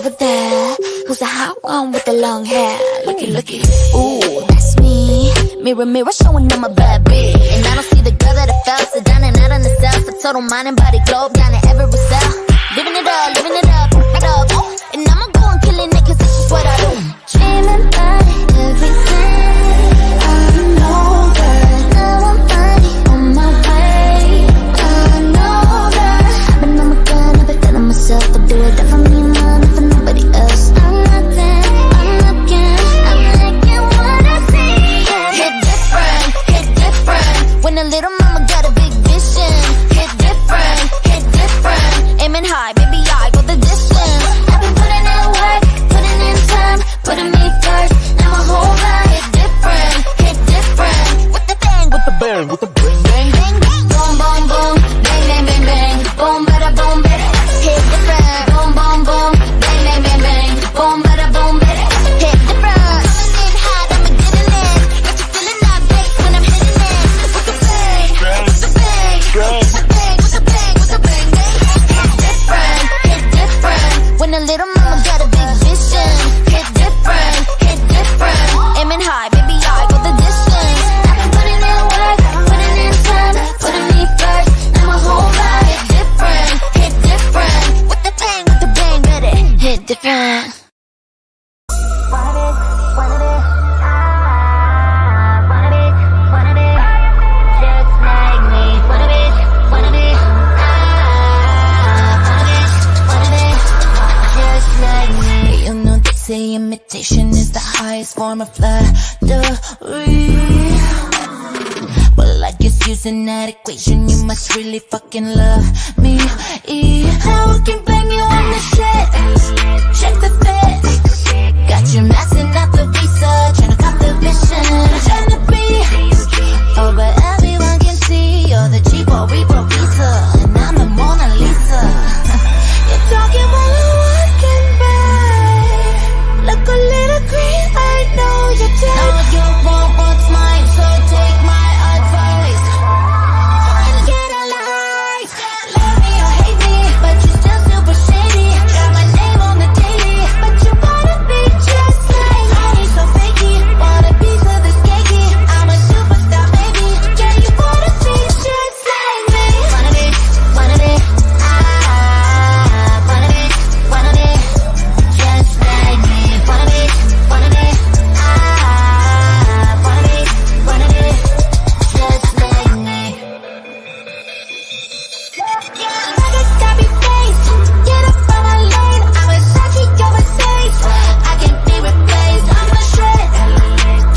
over there? Who's the hot one with the long hair? Looky, looky, ooh, that's me. Mirror, mirror, showing I'm a bad bitch. And I don't see the girl that I fell. So down and out on the cells, for total mind and body globe, down in every cell. Living it up, living it up, and I'ma go and kill it, cause this is what I do. Dreaming about everything. I know that now I'm finally on my way. I know that I've been on my gun, I've been telling myself I do it all for me, not for nobody else. I'm nothing, I'm looking, I'm liking what I see. Yeah. Hit different, when a little mama got a big vision. Hit different, aiming high, baby, I go the distance. I've been putting in work, putting in time, putting me first, now my whole life. Hit different, with the bang, with the bang, with the bang, bang, bang, bang. Boom, boom, boom, bang, bang, bang, bang. Boom, bada, boom, bada. Hit different, boom, boom, boom, bang, bang, bang, bang. Boom, bada, boom, bada. Hit different. Feeling hot, I'ma get in it. Got you feeling that bass when I'm hitting it. With the bang, with the bang, with the bang, with the bang, with the bang, bang. Hit different, when a little mama got a big vision. Hit different, aiming high, baby, I go the distance. I've been putting in work, putting in time, putting me first, now my whole life. Hit different, with the bang, get it. Hit different. Say imitation is the highest form of flattery. Well, I guess using that equation, you must really fucking love me. Now I can bang you on the shit. Check the fit. Got you maxing out the visa, tryna cop the vision. Tryna be, oh, but everyone can see you're the cheapo repo pizza, and I'm the Mona Lisa. You're talking while I'm walking by. Look a little green, I know you're dead. No, you won't want mine, so take my advice and get alive. Love me or hate me, but you're still super shady. Got my name on the daily, but you wanna be just like me. So fakey, want a piece of this cakey. I'm a superstar, baby. Yeah, you wanna be just like me. Wanna be, wanna be, wanna be just like me. Wanna be, wanna be, wanna be just like me. Like a copy paste, get up on my lane. I'm a Sachi overseas, I can't be replaced. I'm a shred,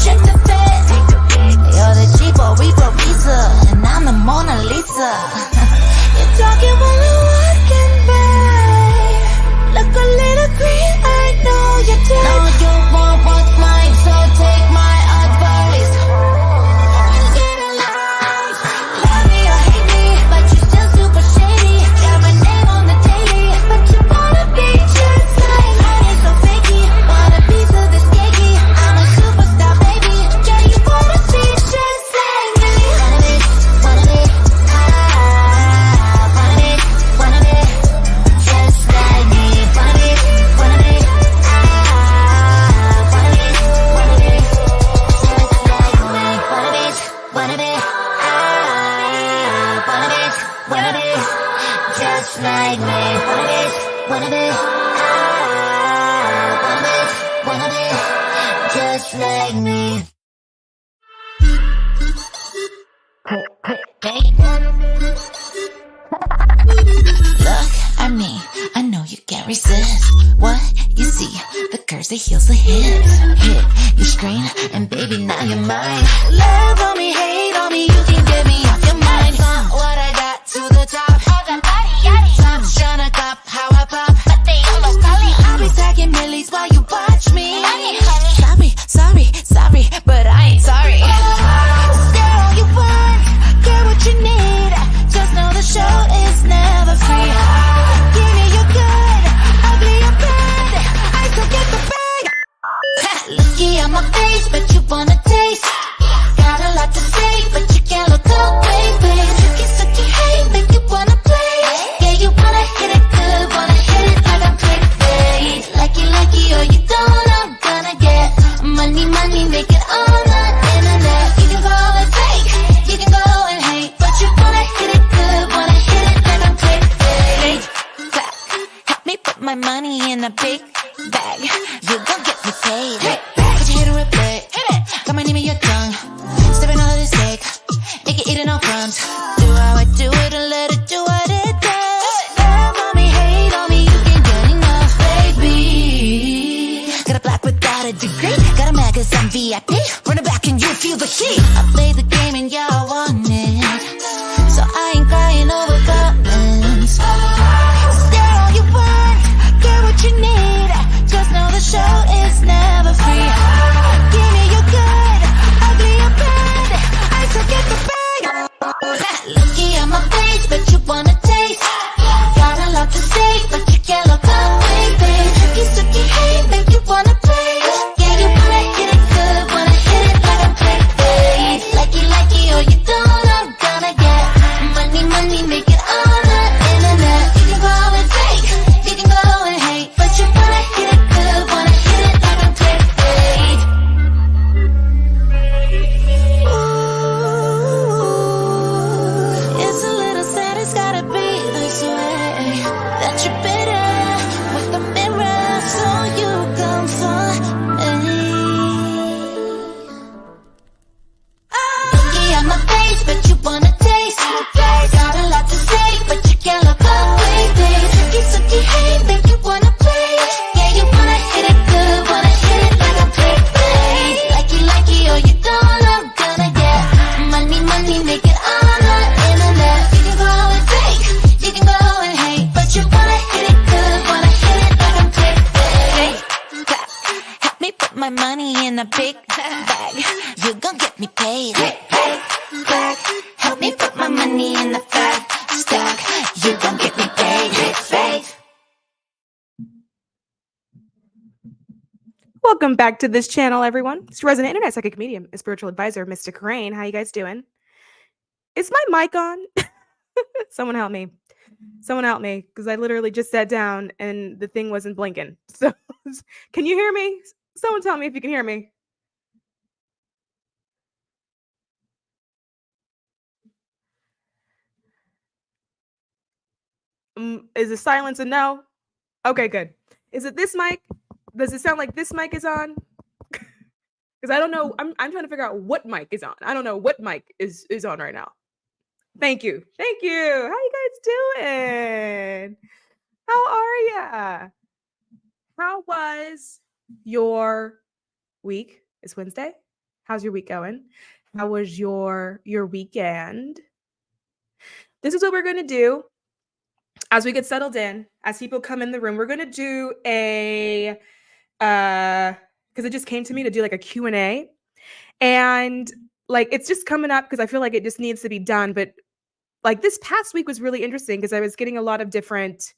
check the fit. You're the cheapo repo pizza, and I'm the Mona Lisa. You're talking while I'm walking by. Look a little green, I know you're dead. No, you won't want mine, so take my advice and get alive. Love me or hate me, but you're still super shady. Got my name on the daily, but you wanna be just like me. So fakey, want a piece of this cakey. I'm a superstar, baby. Yeah, you wanna be just like me. Wanna be, wanna be, wanna be just like me. Wanna be, wanna be, just like me. Wanna be, wanna be just like me. Look at me, I know you can't resist what you see. The curves, the heels, the hips. Hit your screen, and baby, now you're mine. Love on me, hate on me, you can get me off your mind. What I got to the top. Top tryna cop how I pop, but they almost call it. I'll be tagging millies while you watch me. Sorry, but I ain't sorry. Stare all you want, get what you need. Just know the show is never free. Give me your good, ugly or bad, I still get the bag. Looky at my face, but you wanna taste. Got a lot to say, but you can't look up. my money in a big bag. You gon' get me paid. Could you hit a replay? Got my name in your tongue. Stepping all of this cake. Make it eat it all crumbs. Do how I do it and let it do what it does. Damn, mommy, hate on me, you can't get enough, baby. Got a black without a degree. Got a mag cause I'm VIP. Run it back and you feel the heat. I play the game and y'all want it. So I ain't crying over comments. Stare all you want, get what you need. Just know the show is never free. Give me your good, ugly or bad. I still get the bag. Looky at my face, but you wanna taste. Got a lot to say, but you can't look away, babe. You sucky hate, make you wanna play. Yeah, you wanna hit it good, wanna hit it like I'm play. Like it, or you don't, I'm gonna get money, money, make it on the internet. You can go and fake, you can go and hate, but you wanna hit it good, wanna hit it like I'm play. Ooh, it's a little sad, it's gotta be this way. That you're bitter with the mirror, so you come for me. Looky at my face, but you wanna taste. Got a lot to say, but you can't look away, babe. You sucky hate, make you wanna play. Yeah, you wanna hit it good, wanna hit it like I'm play. Like it, or you don't, I'm gonna get money, money, make it on the internet. You can go and fake, you can go and hate, but you wanna hit it good, wanna hit it like I'm play. Help me put my money in a big bag. You gon' get me paid. Help me put my money in the fat stack. You gon' get me paid. Welcome back to this channel, everyone. It's your resident internet psychic medium, a spiritual advisor, Mystic Rain. How you guys doing? Is my mic on? Someone help me. Someone help me, because I literally just sat down and the thing wasn't blinking. So, can you hear me? Someone tell me if you can hear me. Is the silence a no? Okay, good. Is it this mic? Does it sound like this mic is on? Because I don't know. I'm trying to figure out what mic is on. I don't know what mic is on right now. Thank you. Thank you. How you guys doing? How are ya? How was your week? It's Wednesday. How's your week going? How was your weekend? This is what we're going to do as we get settled in, as people come in the room. We're going to do a because it just came to me to do like a Q&A, and like it's just coming up because I feel like it just needs to be done. But like this past week was really interesting because I was getting a lot of different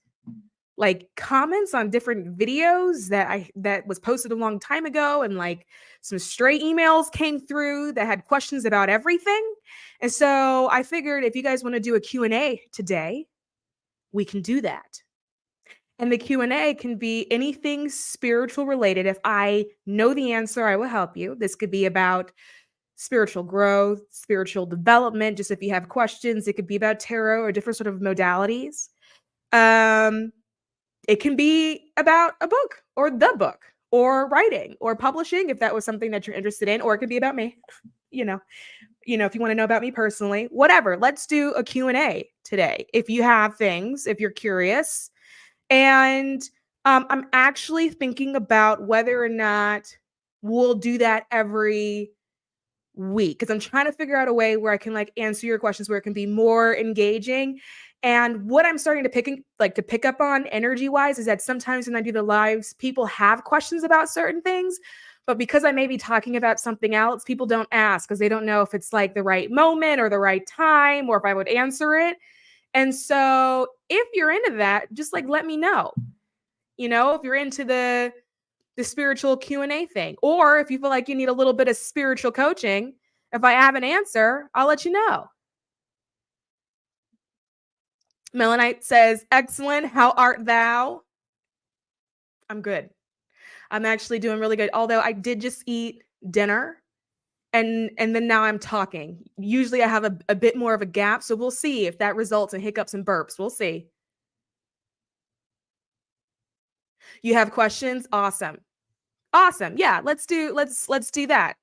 like comments on different videos that was posted a long time ago, and like some stray emails came through that had questions about everything. And so I figured if you guys want to do a Q&A today, we can do that. And the Q&A can be anything spiritual related. If I know the answer, I will help you. This could be about spiritual growth, spiritual development. Just if you have questions, it could be about tarot or different sort of modalities. It can be about a book or the book or writing or publishing, if that was something that you're interested in, or it could be about me. You know, if you want to know about me personally, whatever. Let's do a Q&A today. If you have things, if you're curious. And I'm actually thinking about whether or not we'll do that every week, because I'm trying to figure out a way where I can like answer your questions where it can be more engaging. And what I'm starting to pick up on energy wise is that sometimes when I do the lives, people have questions about certain things, but because I may be talking about something else, people don't ask because they don't know if it's like the right moment or the right time, or if I would answer it. And so if you're into that, just like let me know, if you're into the spiritual Q&A thing, or if you feel like you need a little bit of spiritual coaching, if I have an answer, I'll let you know. Melanite says, excellent. How art thou? I'm good. I'm actually doing really good. Although I did just eat dinner and then now I'm talking. Usually I have a bit more of a gap. So we'll see if that results in hiccups and burps. We'll see. You have questions? Awesome. Yeah, let's do that.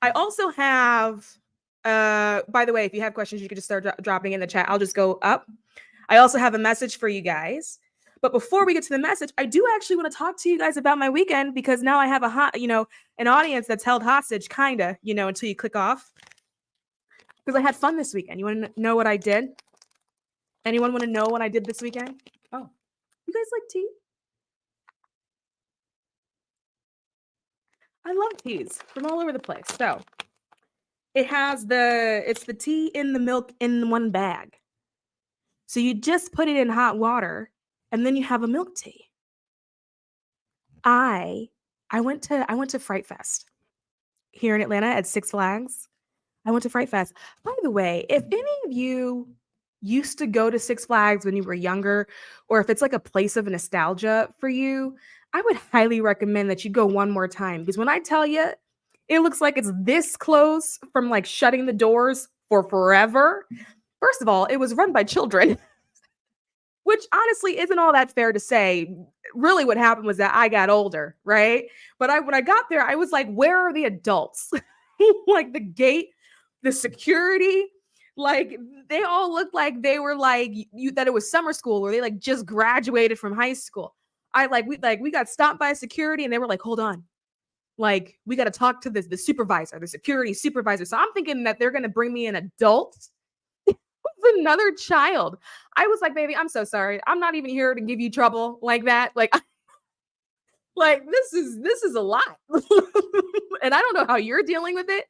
I also have by the way, if you have questions, you can just start dropping in the chat. I'll just go up. I also have a message for you guys. But before we get to the message, I do actually want to talk to you guys about my weekend, because now I have an audience that's held hostage, kinda, until you click off. Because I had fun this weekend. You want to know what I did? Anyone want to know what I did this weekend? Oh, you guys like tea? I love teas from all over the place. So it's the tea in the milk in one bag. So you just put it in hot water and then you have a milk tea. I went to Fright Fest here in Atlanta at Six Flags. I went to Fright Fest. By the way, if any of you used to go to Six Flags when you were younger, or if it's like a place of nostalgia for you, I would highly recommend that you go one more time, because when I tell you, it looks like it's this close from like shutting the doors for forever. First of all, it was run by children, which honestly isn't all that fair to say. Really what happened was that I got older, right? But when I got there, I was like, where are the adults? Like the gate, the security, like they all looked like they were like that it was summer school, or they like just graduated from high school. We got stopped by security and they were like, hold on. Like, we got to talk to the supervisor, the security supervisor. So I'm thinking that they're going to bring me an adult, another child. I was like, baby, I'm so sorry. I'm not even here to give you trouble like that. Like this is a lot. And I don't know how you're dealing with it,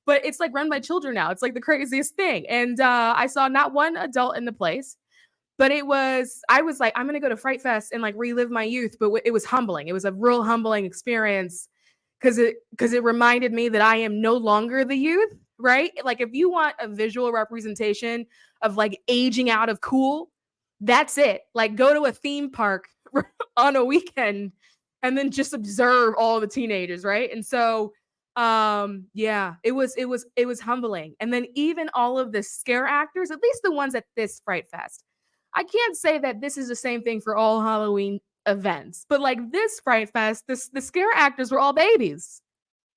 but it's like run by children now. It's like the craziest thing. And I saw not one adult in the place, but I was like, I'm going to go to Fright Fest and like relive my youth. But it was humbling. It was a real humbling experience, because it reminded me that I am no longer the youth, right? Like, if you want a visual representation of like aging out of cool, that's it. Like, go to a theme park on a weekend and then just observe all the teenagers, right? And so yeah, it was humbling. And then even all of the scare actors, at least the ones at this Fright Fest. I can't say that this is the same thing for all Halloween events, but like this Fright Fest, the scare actors were all babies.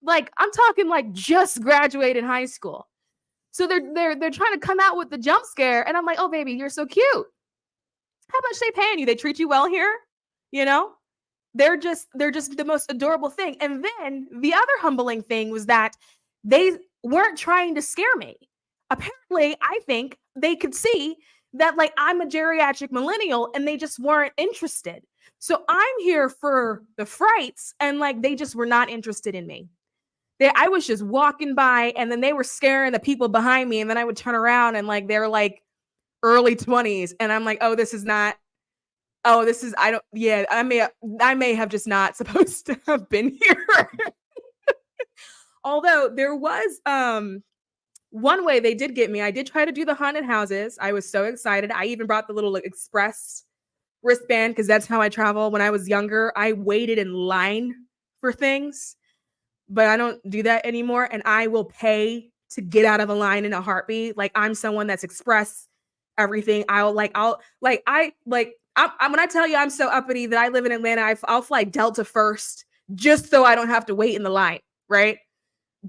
Like, I'm talking like just graduated high school. So they're trying to come out with the jump scare, and I'm like, oh baby, you're so cute. How much they paying you? They treat you well here, you know? They're just the most adorable thing. And then the other humbling thing was that they weren't trying to scare me. Apparently, I think they could see that like I'm a geriatric millennial and they just weren't interested. So I'm here for the frights, and like they just were not interested in me. I was just walking by, and then they were scaring the people behind me, and then I would turn around and like they're like early 20s, and I'm like, oh, this is I may have just not supposed to have been here. Although there was one way they did get me. I did try to do the haunted houses. I was so excited. I even brought the little like, express wristband, because that's how I travel. When I was younger, I waited in line for things, but I don't do that anymore. And I will pay to get out of a line in a heartbeat. Like, I'm someone that's express everything. When I tell you I'm so uppity that I live in Atlanta, I'll fly Delta first just so I don't have to wait in the line, right?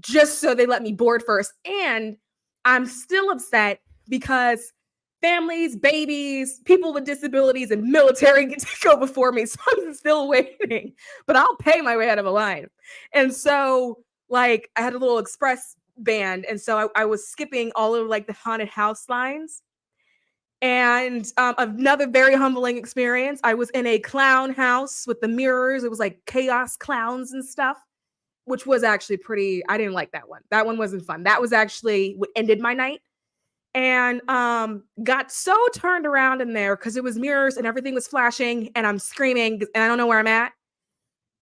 Just so they let me board first. And I'm still upset because families, babies, people with disabilities, and military get to go before me. So I'm still waiting, but I'll pay my way out of a line. And so like I had a little express band. And so I was skipping all of like the haunted house lines. And another very humbling experience. I was in a clown house with the mirrors. It was like chaos clowns and stuff, which was actually I didn't like that one. That one wasn't fun. That was actually what ended my night. And got so turned around in there because it was mirrors and everything was flashing and I'm screaming and I don't know where I'm at.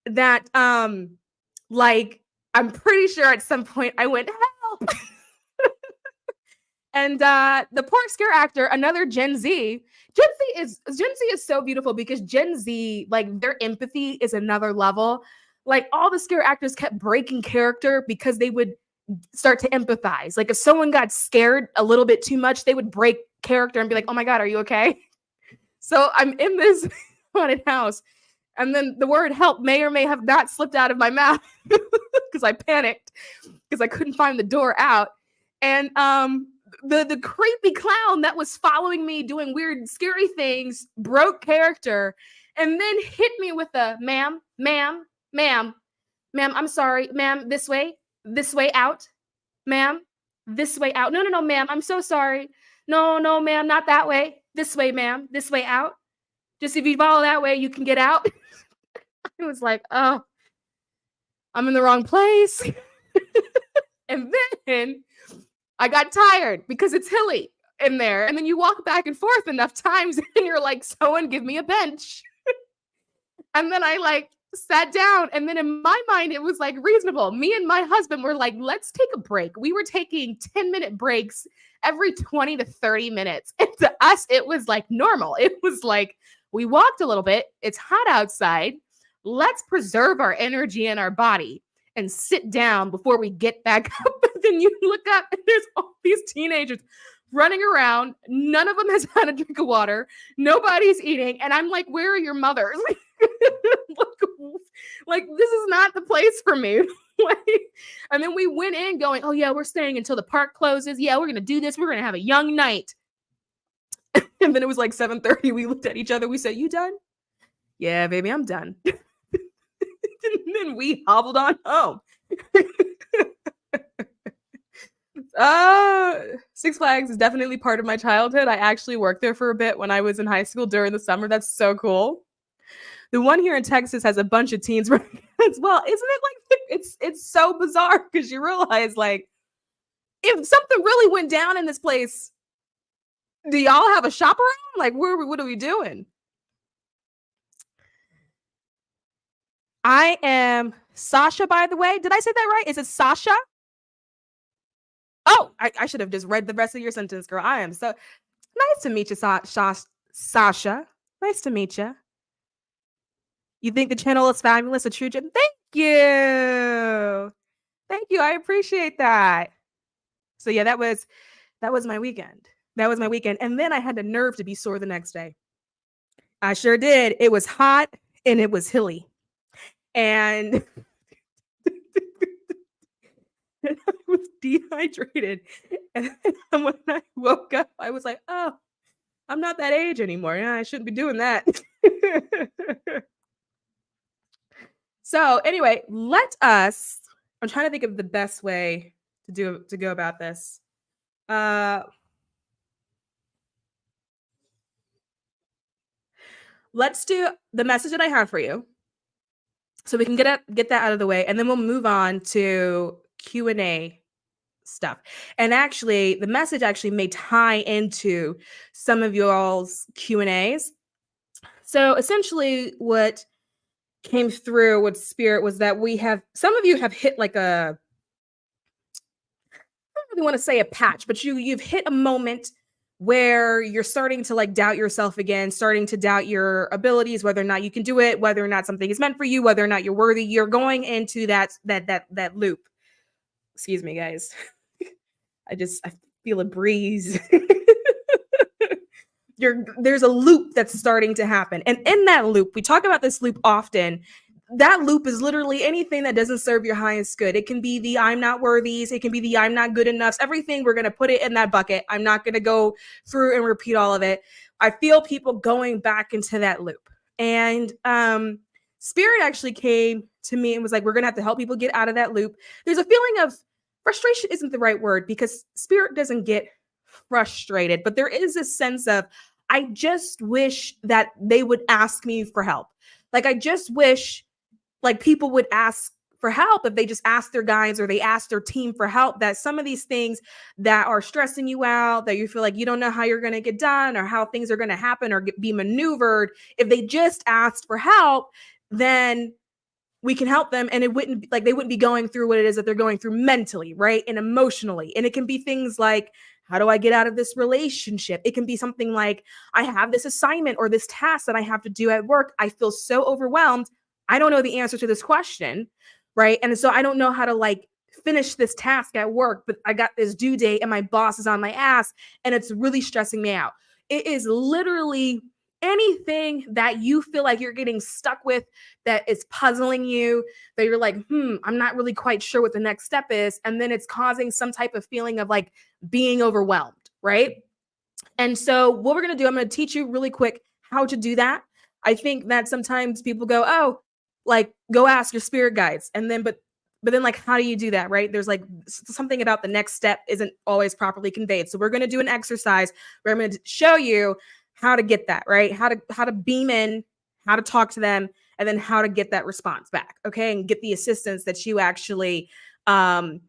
That like I'm pretty sure at some point I went, help. And the poor scare actor, another Gen Z. Gen Z is so beautiful because Gen Z, like their empathy is another level. Like all the scare actors kept breaking character because they would start to empathize. Like if someone got scared a little bit too much, they would break character and be like, oh my God, are you okay? So I'm in this haunted house And then the word help may or may have not slipped out of my mouth because I panicked because I couldn't find the door out. And the creepy clown that was following me doing weird, scary things broke character and then hit me with a ma'am, I'm sorry, ma'am, this way out, ma'am, this way out. No, ma'am, I'm so sorry. No, ma'am, not that way. This way, ma'am, this way out. Just if you follow that way, you can get out. It was like, oh, I'm in the wrong place. And then I got tired because it's hilly in there. And then you walk back and forth enough times and you're like, someone give me a bench. And then I like sat down. And then in my mind, it was like reasonable. Me and my husband were like, let's take a break. We were taking 10-minute breaks every 20 to 30 minutes. And to us, it was like normal. It was like, we walked a little bit. It's hot outside. Let's preserve our energy and our body and sit down before we get back up. And then you look up and there's all these teenagers running around. None of them has had a drink of water. Nobody's eating. And I'm like, where are your mothers? Like, this is not the place for me. And then we went in going, oh yeah, we're staying until the park closes. Yeah, we're going to do this. We're going to have a young night. And then it was like 7:30. We looked at each other. We said, you done? Yeah, baby, I'm done. And then we hobbled on home. Six Flags is definitely part of my childhood. I actually worked there for a bit when I was in high school during the summer. That's so cool. The one here in Texas has a bunch of teens as well. Isn't it like it's so bizarre because you realize like if something really went down in this place, do y'all have a shop around? Like what are we doing? I am Sasha, by the way. Did I say that right? Is it Sasha? Oh, I should have just read the rest of your sentence, girl. I am so nice to meet you, Sasha. Nice to meet you. You think the channel is fabulous, a true gem? Thank you. Thank you. I appreciate that. So yeah, that was my weekend. That was my weekend. And then I had the nerve to be sore the next day. I sure did. It was hot and it was hilly. And I was dehydrated. And then when I woke up, I was like, oh, I'm not that age anymore. Yeah, I shouldn't be doing that. So anyway, I'm trying to think of the best way to go about this. Let's do the message that I have for you. So we can get that out of the way, and then we'll move on to Q&A stuff. And actually, the message actually may tie into some of y'all's Q&As. So essentially what came through with Spirit was that some of you have hit like I don't really want to say a patch, but you've hit a moment where you're starting to like doubt yourself again, starting to doubt your abilities, whether or not you can do it, whether or not something is meant for you, whether or not you're worthy. You're going into that loop. Excuse me, guys. I feel a breeze. There's a loop that's starting to happen. And in that loop, we talk about this loop often. That loop is literally anything that doesn't serve your highest good. It can be the I'm not worthies. It can be the I'm not good enough. Everything, we're going to put it in that bucket. I'm not going to go through and repeat all of it. I feel people going back into that loop. And Spirit actually came to me and was like, we're going to have to help people get out of that loop. There's a feeling of frustration isn't the right word because Spirit doesn't get frustrated, but there is a sense of, I just wish that they would ask me for help. Like, I just wish like people would ask for help if they just ask their guides or they ask their team for help, that some of these things that are stressing you out, that you feel like you don't know how you're going to get done or how things are going to happen or be maneuvered, if they just asked for help, then we can help them. And it wouldn't like, they wouldn't be going through what it is that they're going through mentally, right? And emotionally. And it can be things like, how do I get out of this relationship? It can be something like, I have this assignment or this task that I have to do at work. I feel so overwhelmed. I don't know the answer to this question, right? And so I don't know how to like finish this task at work, but I got this due date and my boss is on my ass and it's really stressing me out. It is literally anything that you feel like you're getting stuck with, that is puzzling you, that you're like, I'm not really quite sure what the next step is. And then it's causing some type of feeling of like being overwhelmed, right? And so, what we're going to do, I'm going to teach you really quick how to do that. I think that sometimes people go, oh, like go ask your spirit guides. And then, but then, like, how do you do that, right? There's like something about the next step isn't always properly conveyed. So, we're going to do an exercise where I'm going to show you how to get that, right? How to beam in, how to talk to them, and then how to get that response back, okay? And get the assistance that you actually um,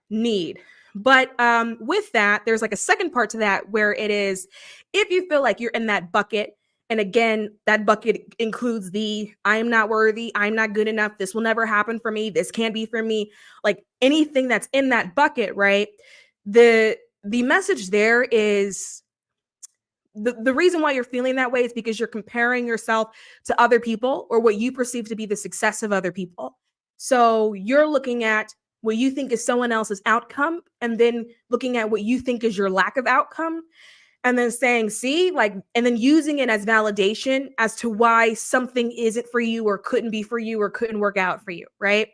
need. But with that, there's like a second part to that where it is if you feel like you're in that bucket, and again, that bucket includes the I'm not worthy, I'm not good enough, this will never happen for me, this can't be for me, like anything that's in that bucket, right? The message there is the reason why you're feeling that way is because you're comparing yourself to other people or what you perceive to be the success of other people. So you're looking at what you think is someone else's outcome and then looking at what you think is your lack of outcome and then saying, see, like, and then using it as validation as to why something isn't for you or couldn't be for you or couldn't work out for you, right?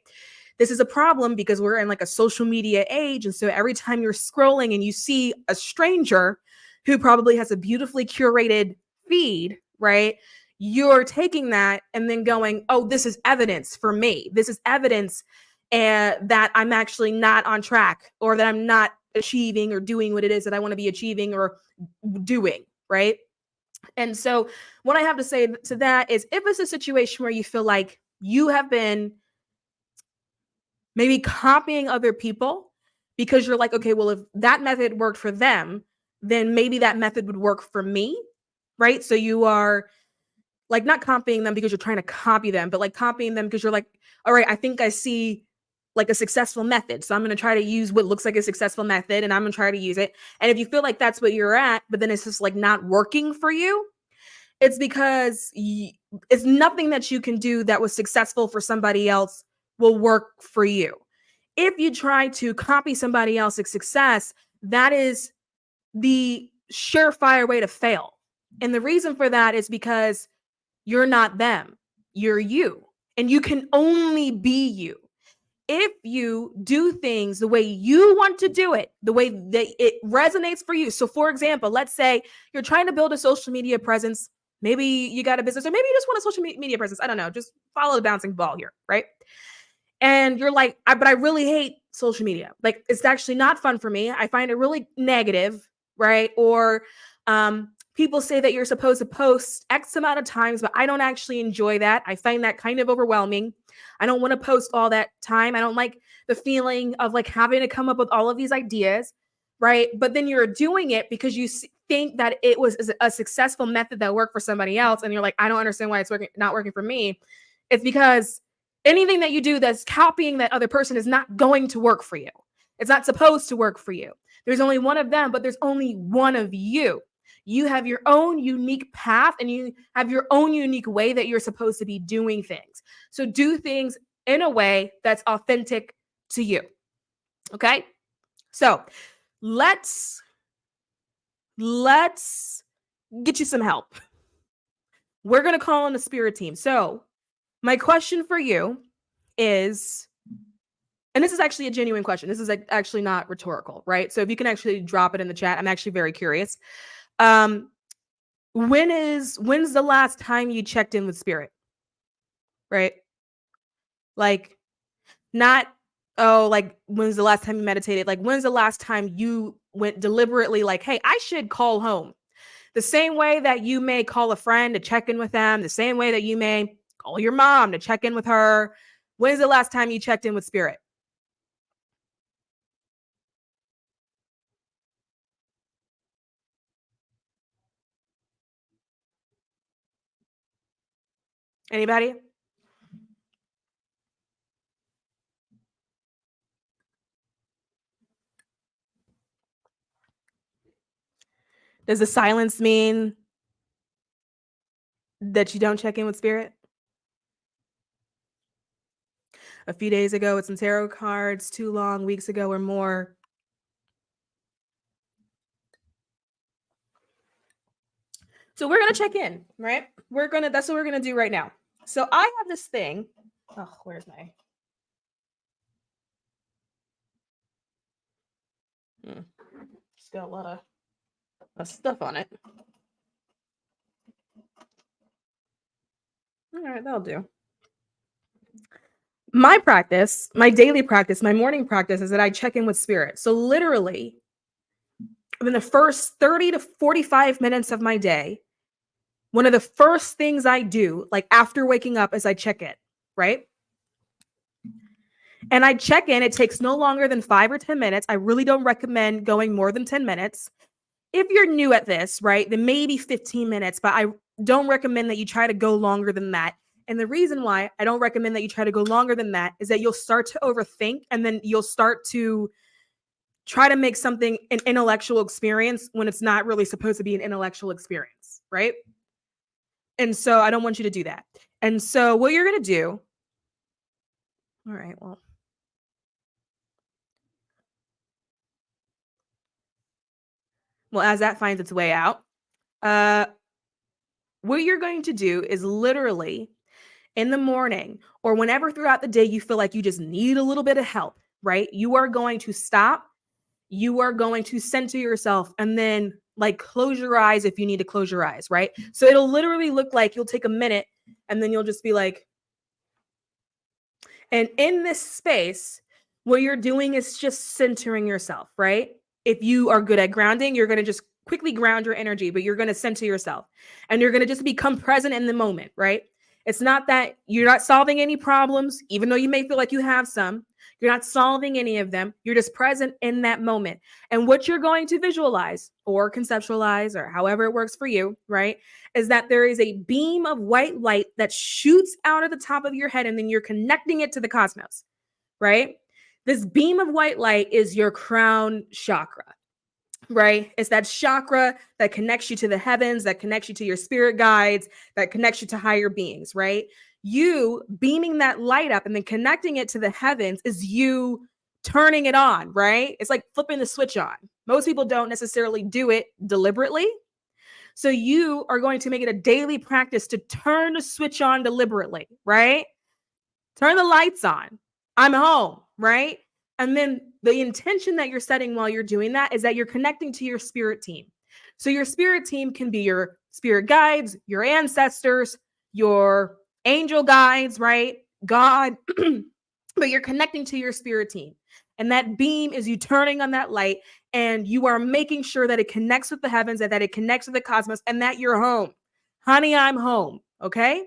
This is a problem because we're in like a social media age. And so every time you're scrolling and you see a stranger who probably has a beautifully curated feed, right? You're taking that and then going, oh, this is evidence for me. This is evidence that I'm actually not on track or that I'm not achieving or doing what it is that I want to be achieving or doing, right? And so, what I have to say to that is if it's a situation where you feel like you have been maybe copying other people because you're like, okay, well, if that method worked for them, then maybe that method would work for me, right? So you are like not copying them because you're trying to copy them, but like copying them because you're like, all right, I think I see like a successful method. So I'm going to try to use what looks like a successful method and I'm going to try to use it. And if you feel like that's what you're at, but then it's just like not working for you, it's because it's nothing that you can do that was successful for somebody else will work for you. If you try to copy somebody else's success, that is the surefire way to fail. And the reason for that is because you're not them, you're you, and you can only be you. If you do things the way you want to do it, the way that it resonates for you. So, for example, let's say you're trying to build a social media presence. Maybe you got a business, or maybe you just want a social media presence. I don't know. Just follow the bouncing ball here, right? And you're like, but I really hate social media. Like, it's actually not fun for me. I find it really negative, right? Or people say that you're supposed to post X amount of times, but I don't actually enjoy that. I find that kind of overwhelming. I don't want to post all that time. I don't like the feeling of like having to come up with all of these ideas, right? But then you're doing it because you think that it was a successful method that worked for somebody else. And you're like, I don't understand why it's not working for me. It's because anything that you do that's copying that other person is not going to work for you. It's not supposed to work for you. There's only one of them, but there's only one of you. You have your own unique path and you have your own unique way that you're supposed to be doing things. So do things in a way that's authentic to you. Okay? So let's get you some help. We're going to call on the spirit team. So my question for you is, and this is actually a genuine question. This is actually not rhetorical, right? So if you can actually drop it in the chat, I'm actually very curious. When's the last time you checked in with spirit? Right? Like not, oh, like when's the last time you meditated? Like when's the last time you went deliberately like, hey, I should call home. The same way that you may call a friend to check in with them, the same way that you may call your mom to check in with her. When's the last time you checked in with spirit? Anybody? Does the silence mean that you don't check in with spirit? A few days ago with some tarot cards, too long, weeks ago or more. So we're gonna check in, right? That's what we're gonna do right now. So I have this thing. Oh, where's my It's got a lot of stuff on it. All right, that'll do. My practice, my daily practice, my morning practice is that I check in with spirit. So literally, in the first 30 to 45 minutes of my day, one of the first things I do, like after waking up, is I check in, right? And I check in. It takes no longer than 5 or 10 minutes. I really don't recommend going more than 10 minutes. If you're new at this, right, then maybe 15 minutes, but I don't recommend that you try to go longer than that. And the reason why I don't recommend that you try to go longer than that is that you'll start to overthink, and then you'll start to try to make something an intellectual experience when it's not really supposed to be an intellectual experience, right? And so I don't want you to do that. And so what you're going to do, all right, well, as that finds its way out, uh, what you're going to do is literally in the morning or whenever throughout the day you feel like you just need a little bit of help, right? You are going to stop. You are going to center yourself and then like close your eyes if you need to close your eyes, right? So it'll literally look like you'll take a minute and then you'll just be like, and in this space, what you're doing is just centering yourself, right? If you are good at grounding, you're going to just quickly ground your energy, but you're going to center yourself and you're going to just become present in the moment, right? It's not that you're not solving any problems, even though you may feel like you have some. You're not solving any of them. You're just present in that moment. And what you're going to visualize or conceptualize or however it works for you, right, is that there is a beam of white light that shoots out of the top of your head and then you're connecting it to the cosmos, right? This beam of white light is your crown chakra, right? It's that chakra that connects you to the heavens, that connects you to your spirit guides, that connects you to higher beings, right? You beaming that light up and then connecting it to the heavens is you turning it on, right? It's like flipping the switch on. Most people don't necessarily do it deliberately. So you are going to make it a daily practice to turn the switch on deliberately, right? Turn the lights on. I'm home, right? And then the intention that you're setting while you're doing that is that you're connecting to your spirit team. So your spirit team can be your spirit guides, your ancestors, your angel guides, right? God, but you're connecting to your spirit team. And that beam is you turning on that light and you are making sure that it connects with the heavens and that it connects with the cosmos and that you're home. Honey, I'm home. Okay.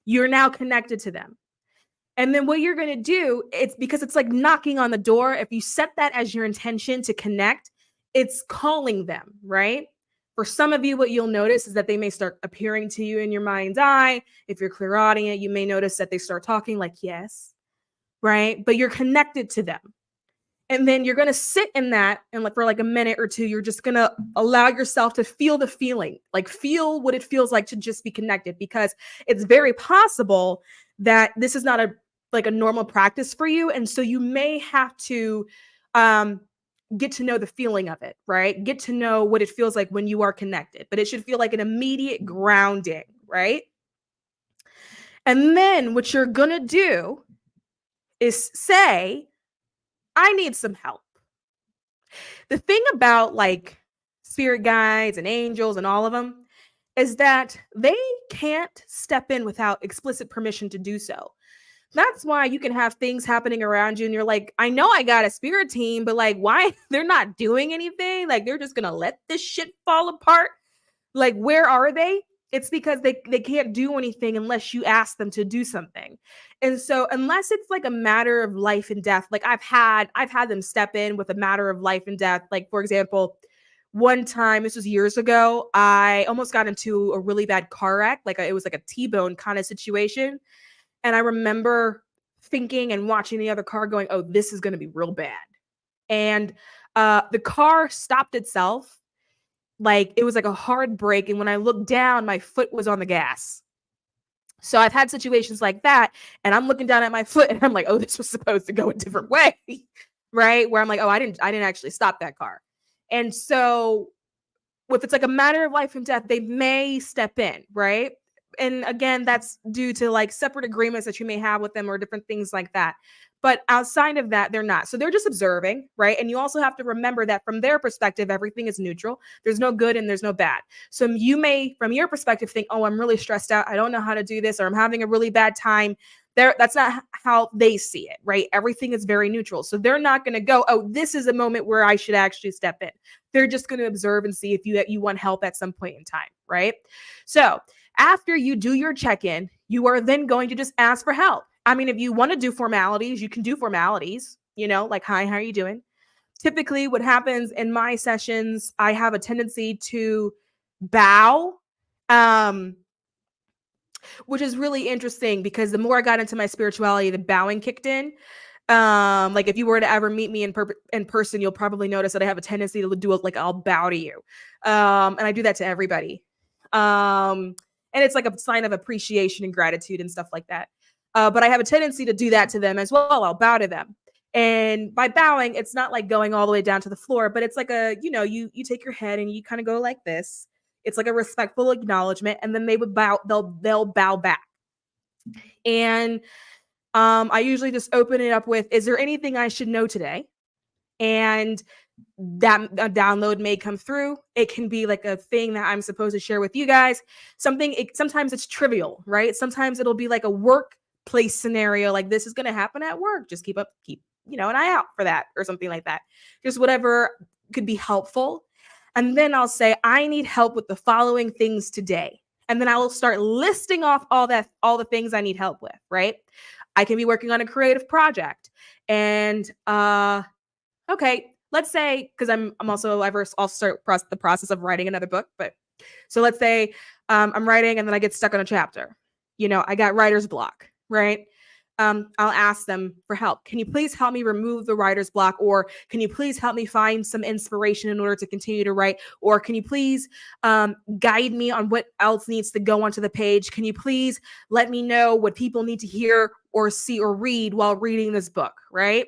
You're now connected to them. And then what you're going to do, it's because it's like knocking on the door. If you set that as your intention to connect, it's calling them, right? For some of you, what you'll notice is that they may start appearing to you in your mind's eye. If you're clairaudient, you may notice that they start talking like, yes, right? But you're connected to them. And then you're going to sit in that and like for like a minute or two, you're just going to allow yourself to feel the feeling, like feel what it feels like to just be connected, because it's very possible that this is not a normal practice for you. And so you may have to get to know the feeling of it, right? Get to know what it feels like when you are connected, but it should feel like an immediate grounding, right? And then what you're going to do is say, I need some help. The thing about like spirit guides and angels and all of them is that they can't step in without explicit permission to do so. That's why you can have things happening around you and you're like, I know I got a spirit team, but like, why they're not doing anything? Like, they're just going to let this shit fall apart. Like, where are they? It's because they can't do anything unless you ask them to do something. And so unless it's like a matter of life and death, like I've had them step in with a matter of life and death. Like, for example, one time, this was years ago, I almost got into a really bad car wreck. Like it was like a T-bone kind of situation. And I remember thinking and watching the other car going, oh, this is going to be real bad. And the car stopped itself. Like it was like a hard brake. And when I looked down, my foot was on the gas. So I've had situations like that. And I'm looking down at my foot and I'm like, oh, this was supposed to go a different way. Right. Where I'm like, oh, I didn't actually stop that car. And so if it's like a matter of life and death, they may step in, right? And again, that's due to like separate agreements that you may have with them or different things like that. But outside of that, they're not. So they're just observing, right? And you also have to remember that from their perspective, everything is neutral. There's no good and there's no bad. So you may, from your perspective, think, oh, I'm really stressed out. I don't know how to do this, or I'm having a really bad time. That's not how they see it, right? Everything is very neutral. So they're not going to go, oh, this is a moment where I should actually step in. They're just going to observe and see if you want help at some point in time, right? So after you do your check-in, you are then going to just ask for help. I mean, if you want to do formalities, you can do formalities, like, hi, how are you doing? Typically, what happens in my sessions, I have a tendency to bow, which is really interesting because the more I got into my spirituality, the bowing kicked in. Like if you were to ever meet me in person, you'll probably notice that I have a tendency to do it like I'll bow to you. And I do that to everybody. And it's like a sign of appreciation and gratitude and stuff like that. But I have a tendency to do that to them as well. I'll bow to them. And by bowing, it's not like going all the way down to the floor, but it's like you take your head and you kind of go like this. It's like a respectful acknowledgement, and then they would bow, they'll bow back. And I usually just open it up with, is there anything I should know today? And that a download may come through. It can be like a thing that I'm supposed to share with you guys. Sometimes it's trivial, right? Sometimes it'll be like a workplace scenario, like this is going to happen at work. Just keep an eye out for that or something like that. Just whatever could be helpful. And then I'll say, I need help with the following things today. And then I will start listing off all the things I need help with, right? I can be working on a creative project. And okay, let's say, because I've also start the process of writing another book. But so let's say I'm writing and then I get stuck on a chapter. I got writer's block, right? I'll ask them for help. Can you please help me remove the writer's block? Or can you please help me find some inspiration in order to continue to write? Or can you please guide me on what else needs to go onto the page? Can you please let me know what people need to hear or see or read while reading this book, right?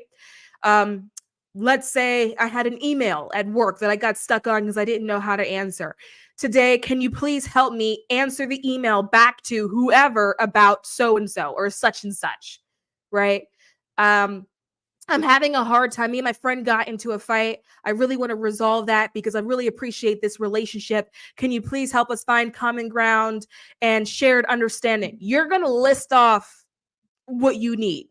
Let's say I had an email at work that I got stuck on because I didn't know how to answer. Today, can you please help me answer the email back to whoever about so-and-so or such and such, right? I'm having a hard time. Me and my friend got into a fight. I really want to resolve that because I really appreciate this relationship. Can you please help us find common ground and shared understanding? You're going to list off what you need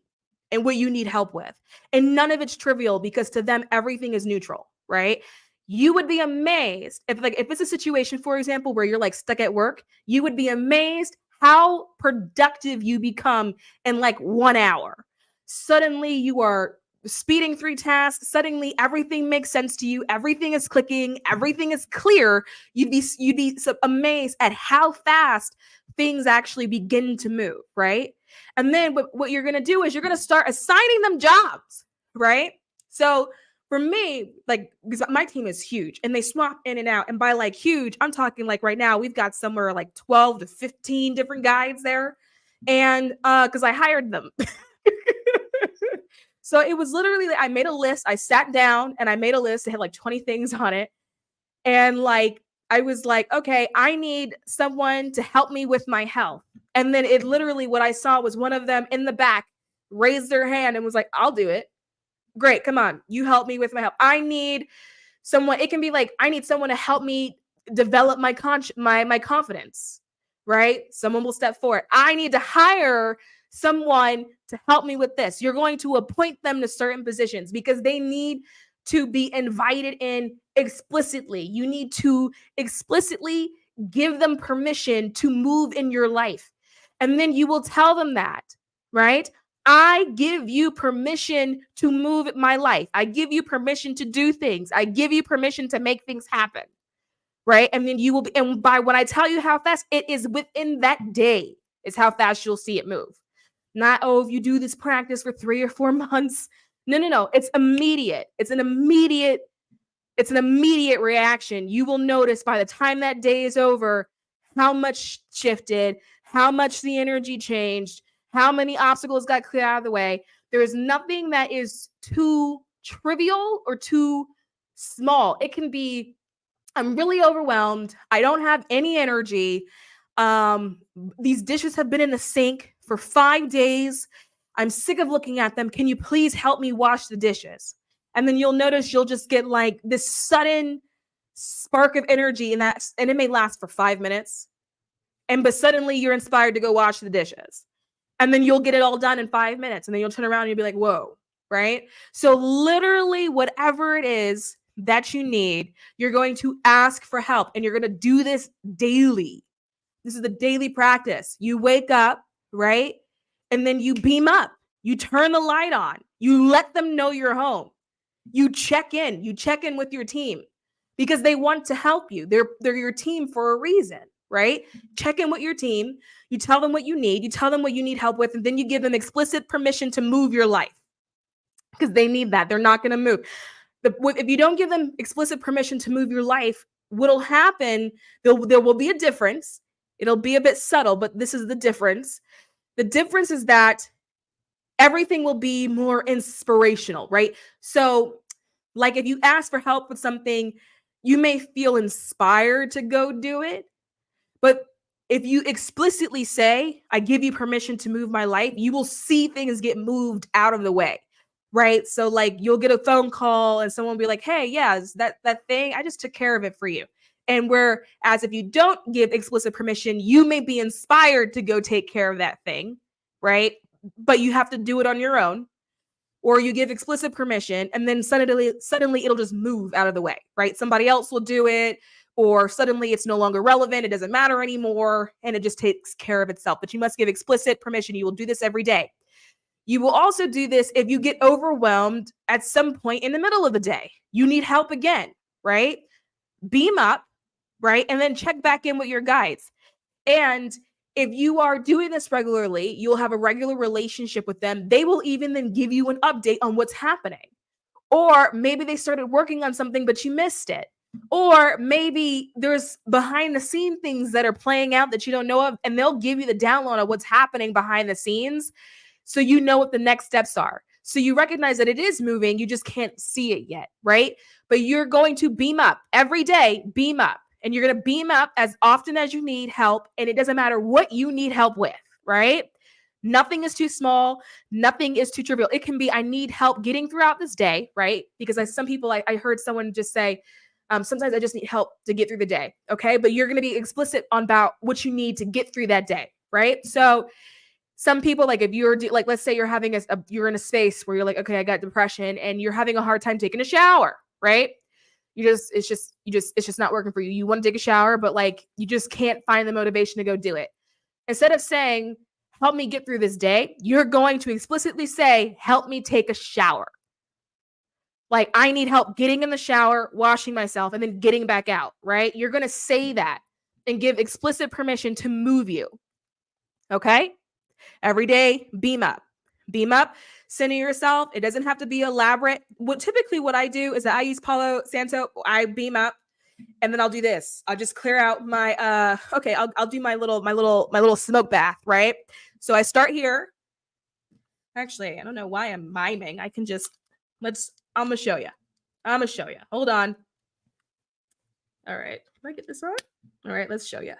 and what you need help with. And none of it's trivial because to them, everything is neutral, right? You would be amazed if it's a situation, for example, where you're like stuck at work, you would be amazed how productive you become in like 1 hour. Suddenly you are speeding through tasks. Suddenly everything makes sense to you. Everything is clicking. Everything is clear. You'd be so amazed at how fast things actually begin to move, right? And then what you're going to do is you're going to start assigning them jobs, right? So for me, like, because my team is huge and they swap in and out. And by like huge, I'm talking like right now, we've got somewhere like 12 to 15 different guides there. And because I hired them. So it was literally, I made a list. I sat down and I made a list. It had like 20 things on it. And like, I was like, okay, I need someone to help me with my health. And then it literally, what I saw was one of them in the back raised their hand and was like, I'll do it. Great, come on, you help me with my health. I need someone. It can be like, I need someone to help me develop my confidence, right? Someone will step forward. I need to hire someone to help me with this. You're going to appoint them to certain positions because they need to be invited in explicitly. You need to explicitly give them permission to move in your life. And then you will tell them that, right? I give you permission to move my life. I give you permission to do things. I give you permission to make things happen, right? And then you will be, and by when I tell you how fast, it is within that day is how fast you'll see it move. Not, oh, if you do this practice for 3 or 4 months. No. It's immediate. It's an immediate reaction. You will notice by the time that day is over, how much shifted, how much the energy changed, how many obstacles got cleared out of the way. There is nothing that is too trivial or too small. It can be I'm really overwhelmed. I don't have any energy. These dishes have been in the sink for 5 days. I'm sick of looking at them. Can you please help me wash the dishes? And then you'll notice you'll just get like this sudden spark of energy, and it may last for 5 minutes. But suddenly you're inspired to go wash the dishes. And then you'll get it all done in 5 minutes. And then you'll turn around and you'll be like, whoa, right? So literally whatever it is that you need, you're going to ask for help, and you're going to do this daily. This is the daily practice. You wake up, right? And then you beam up. You turn the light on. You let them know you're home. You check in. You check in with your team because they want to help you. They're your team for a reason, right? Check in with your team. You tell them what you need. You tell them what you need help with, and then you give them explicit permission to move your life because they need that. They're not going to move. If you don't give them explicit permission to move your life, what'll happen, there will be a difference. It'll be a bit subtle, but this is the difference. The difference is that everything will be more inspirational, right? So, like if you ask for help with something, you may feel inspired to go do it. But if you explicitly say, I give you permission to move my life, you will see things get moved out of the way. Right. So like you'll get a phone call and someone will be like, hey, yeah, is that thing, I just took care of it for you. And whereas if you don't give explicit permission, you may be inspired to go take care of that thing. Right. But you have to do it on your own, or you give explicit permission and then suddenly it'll just move out of the way. Right. Somebody else will do it, or suddenly it's no longer relevant. It doesn't matter anymore. And it just takes care of itself. But you must give explicit permission. You will do this every day. You will also do this if you get overwhelmed at some point in the middle of the day. You need help again, right? Beam up, right? And then check back in with your guides. And if you are doing this regularly, you'll have a regular relationship with them. They will even then give you an update on what's happening. Or maybe they started working on something, but you missed it. Or maybe there's behind the scene things that are playing out that you don't know of, and they'll give you the download of what's happening behind the scenes. So you know what the next steps are. So you recognize that it is moving. You just can't see it yet, right? But you're going to beam up every day, beam up. And you're going to beam up as often as you need help. And it doesn't matter what you need help with, right? Nothing is too small. Nothing is too trivial. It can be, I need help getting throughout this day, right? Because some people, I heard someone just say, sometimes I just need help to get through the day, okay? But you're going to be explicit about what you need to get through that day, right? So some people, like if you're like, let's say you're having you're in a space where you're like, okay, I got depression and you're having a hard time taking a shower, right? It's just not working for you. You want to take a shower, but like, you just can't find the motivation to go do it. Instead of saying, help me get through this day, you're going to explicitly say, help me take a shower. Like, I need help getting in the shower, washing myself, and then getting back out, right? You're going to say that and give explicit permission to move you. Okay? Every day, beam up, center yourself. It doesn't have to be elaborate. What I do is that I use Palo Santo. I beam up, and then I'll do this. I'll just clear out my, I'll do my little smoke bath, right? So I start here. Actually, I don't know why I'm miming. I can just, I'm going to show you. Hold on. All right. Can I get this on? All right, let's show you.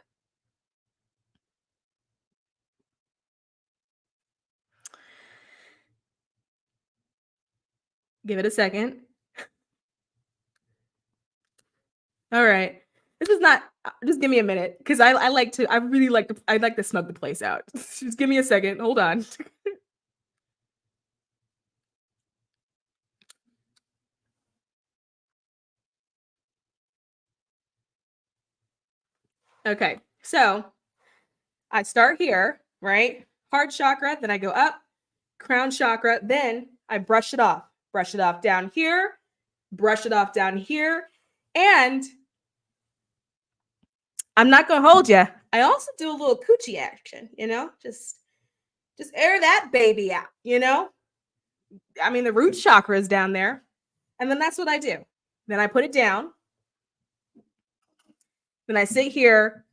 Give it a second. All right. This is not, just give me a minute because I like to smug the place out. Just give me a second. Hold on. Okay. So I start here, right? Heart chakra, then I go up, crown chakra, then I brush it off down here, brush it off down here. And I'm not going to hold you. I also do a little coochie action, just air that baby out, I mean, the root chakra is down there. And then that's what I do. Then I put it down. Then I sit here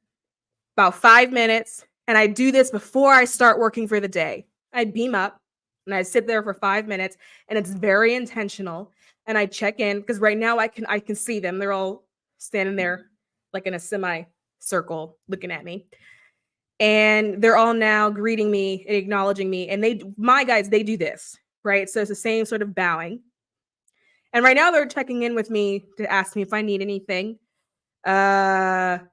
about 5 minutes, and I do this before I start working for the day. I beam up and I sit there for 5 minutes, and it's very intentional. And I check in because right now I can see them. They're all standing there like in a semi-circle looking at me. And they're all now greeting me and acknowledging me. And my guides, they do this, right? So it's the same sort of bowing. And right now they're checking in with me to ask me if I need anything. I'm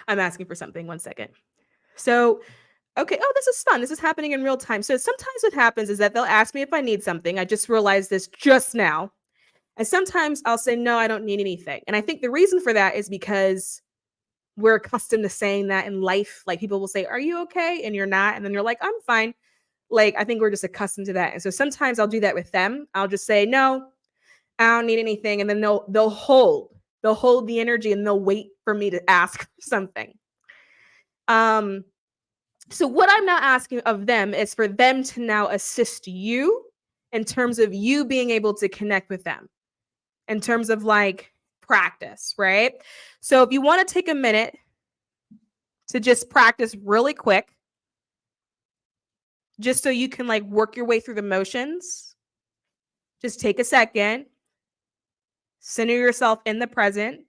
asking for something. 1 second. So, okay. Oh, this is fun. This is happening in real time. So sometimes what happens is that they'll ask me if I need something. I just realized this just now. And sometimes I'll say, no, I don't need anything. And I think the reason for that is because we're accustomed to saying that in life. Like people will say, are you okay? And you're not. And then you're like, I'm fine. Like, I think we're just accustomed to that. And so sometimes I'll do that with them. I'll just say, no, I don't need anything. And then they'll hold the energy and they'll wait for me to ask for something. So what I'm now asking of them is for them to now assist you in terms of you being able to connect with them, in terms of like practice, right? So if you want to take a minute to just practice really quick, just so you can like work your way through the motions, just take a second, center yourself in the present.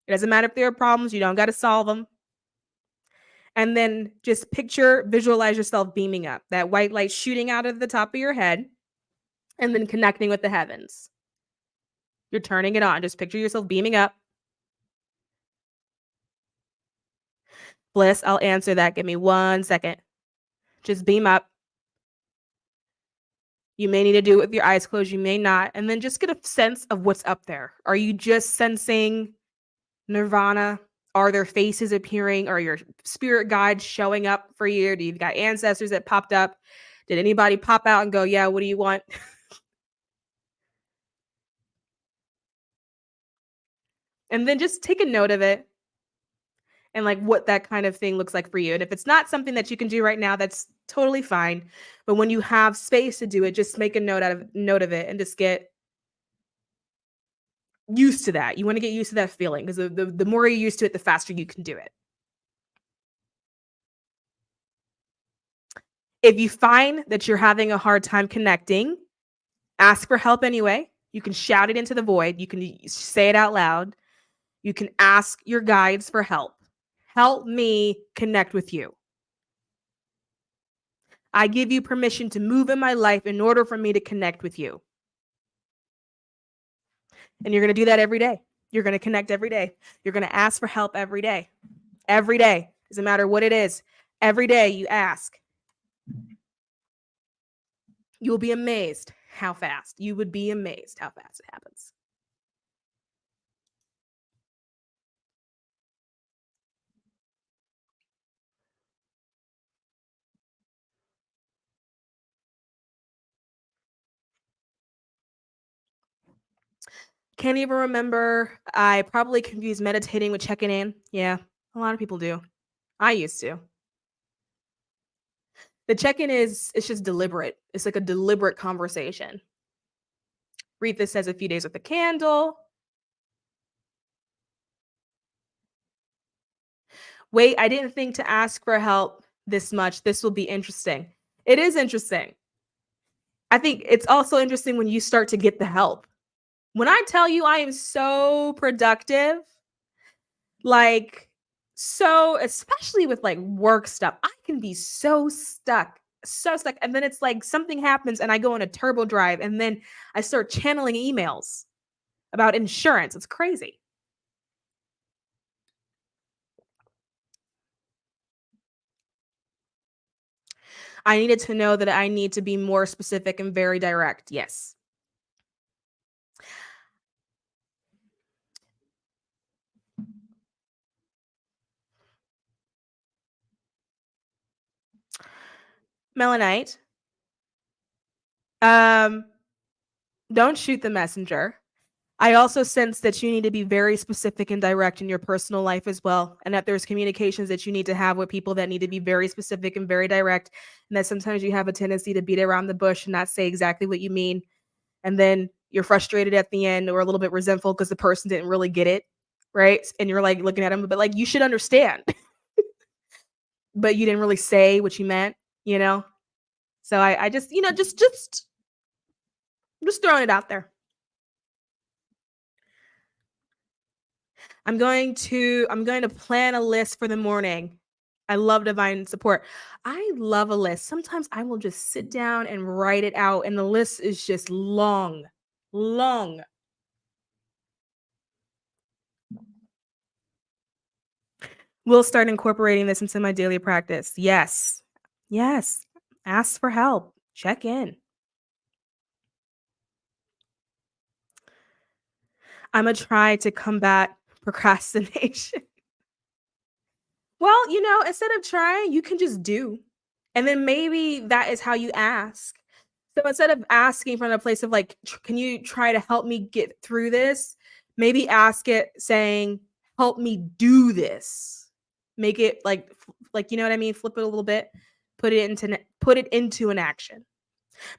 It doesn't matter if there are problems, you don't got to solve them. And then just visualize yourself beaming up, that white light shooting out of the top of your head, and then connecting with the heavens. You're turning it on. Just picture yourself beaming up. Bliss, I'll answer that. Give me 1 second. Just beam up. You may need to do it with your eyes closed. You may not. And then just get a sense of what's up there. Are you just sensing nirvana? Are there faces appearing? Are your spirit guides showing up for you? Do you got ancestors that popped up? Did anybody pop out and go, yeah, what do you want? And then just take a note of it and like what that kind of thing looks like for you. And if it's not something that you can do right now, that's totally fine. But when you have space to do it, just make a note of it and just get used to that. You want to get used to that feeling because the more you're used to it, the faster you can do it. If you find that you're having a hard time connecting, ask for help anyway. You can shout it into the void. You can say it out loud. You can ask your guides for help. Help me connect with you. I give you permission to move in my life in order for me to connect with you. And you're going to do that every day. You're going to connect every day. You're going to ask for help every day. Every day. Doesn't matter what it is. Every day you ask. You will be amazed how fast. You would be amazed how fast it happens. Can't even remember. I probably confuse meditating with checking in. Yeah, a lot of people do. I used to. The check-in it's just deliberate. It's like a deliberate conversation. Read this says a few days with a candle. Wait, I didn't think to ask for help this much. This will be interesting. It is interesting. I think it's also interesting when you start to get the help. When I tell you I am so productive, like so, especially with like work stuff, I can be so stuck. So stuck. And then it's like something happens and I go on a turbo drive and then I start channeling emails about insurance. It's crazy. I needed to know that I need to be more specific and very direct. Yes. Melanite. Um, don't shoot the messenger. I also sense that you need to be very specific and direct in your personal life as well. And that there's communications that you need to have with people that need to be very specific and very direct. And that sometimes you have a tendency to beat around the bush and not say exactly what you mean. And then you're frustrated at the end or a little bit resentful because the person didn't really get it. Right. And you're like looking at them, but like, you should understand. But you didn't really say what you meant, you know? So I just, just I'm just throwing it out there. I'm going to plan a list for the morning. I love divine support. I love a list. Sometimes I will just sit down and write it out, and the list is just long, long. We'll start incorporating this into my daily practice. Yes. Yes. Ask for help. Check in. I'm going to try to combat procrastination. Well, instead of trying, you can just do. And then maybe that is how you ask. So instead of asking from a place of like, can you try to help me get through this? Maybe ask it saying, help me do this. Make it like you know what I mean? Flip it a little bit, put it into an action.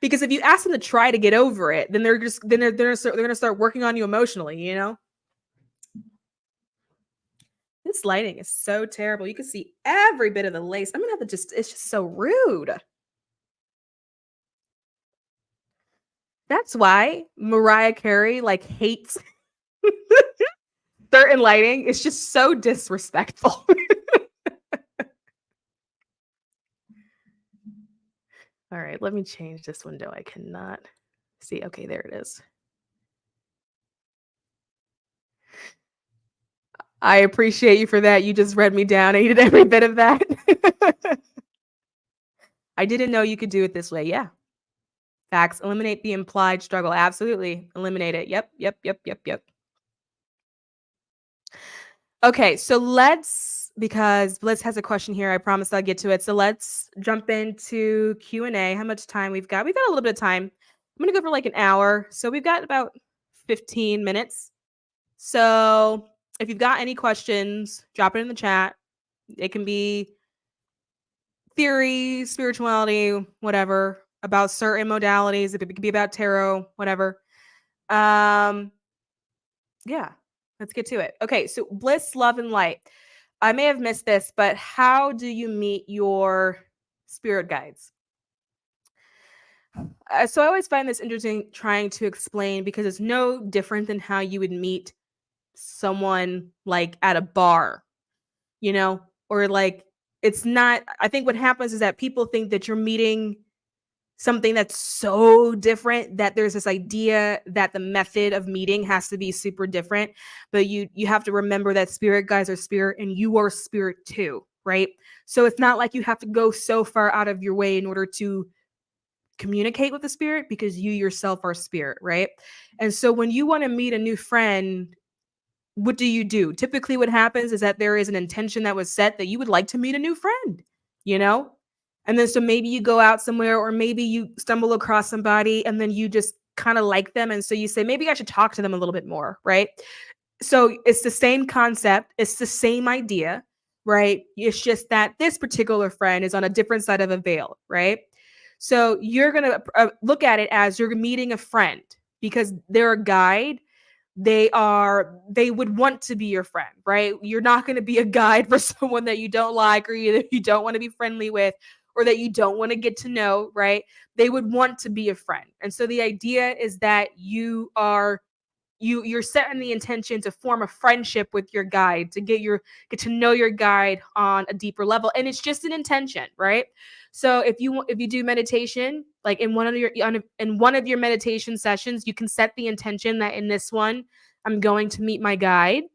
Because if you ask them to try to get over it, then they're gonna start working on you emotionally. This lighting is so terrible. You can see every bit of the lace. I'm gonna have to it's just so rude. That's why Mariah Carey hates certain lighting. It's just so disrespectful. All right, let me change this window. I cannot see. Okay, there it is. I appreciate you for that. You just read me down. I needed every bit of that. I didn't know you could do it this way. Yeah. Facts. Eliminate the implied struggle. Absolutely. Eliminate it. Yep. Okay, so because Bliss has a question here. I promised I'll get to it. So let's jump into Q&A. How much time we've got? We've got a little bit of time. I'm going to go for an hour. So we've got about 15 minutes. So if you've got any questions, drop it in the chat. It can be theory, spirituality, whatever, about certain modalities. It could be about tarot, whatever. Yeah, let's get to it. Okay, so Bliss, Love, and Light. I may have missed this, but how do you meet your spirit guides? So I always find this interesting trying to explain because it's no different than how you would meet someone at a bar, or it's not. I think what happens is that people think that you're meeting something that's so different that there's this idea that the method of meeting has to be super different, but you have to remember that spirit guides are spirit and you are spirit too, right? So it's not like you have to go so far out of your way in order to communicate with the spirit because you yourself are spirit, right? And so when you want to meet a new friend, what do? Typically what happens is that there is an intention that was set that you would like to meet a new friend, you know? And then so maybe you go out somewhere or maybe you stumble across somebody and then you just kind of like them. And so you say, maybe I should talk to them a little bit more, right? So it's the same concept. It's the same idea, right? It's just that this particular friend is on a different side of a veil, right? So you're going to look at it as you're meeting a friend because they're a guide. They would want to be your friend, right? You're not going to be a guide for someone that you don't like or either you don't want to be friendly with or that you don't want to get to know, right? They would want to be a friend. And so the idea is that you're setting the intention to form a friendship with your guide, to get to know your guide on a deeper level. And it's just an intention, right? So if you do meditation, like in one of your meditation sessions, you can set the intention that in this one, I'm going to meet my guide.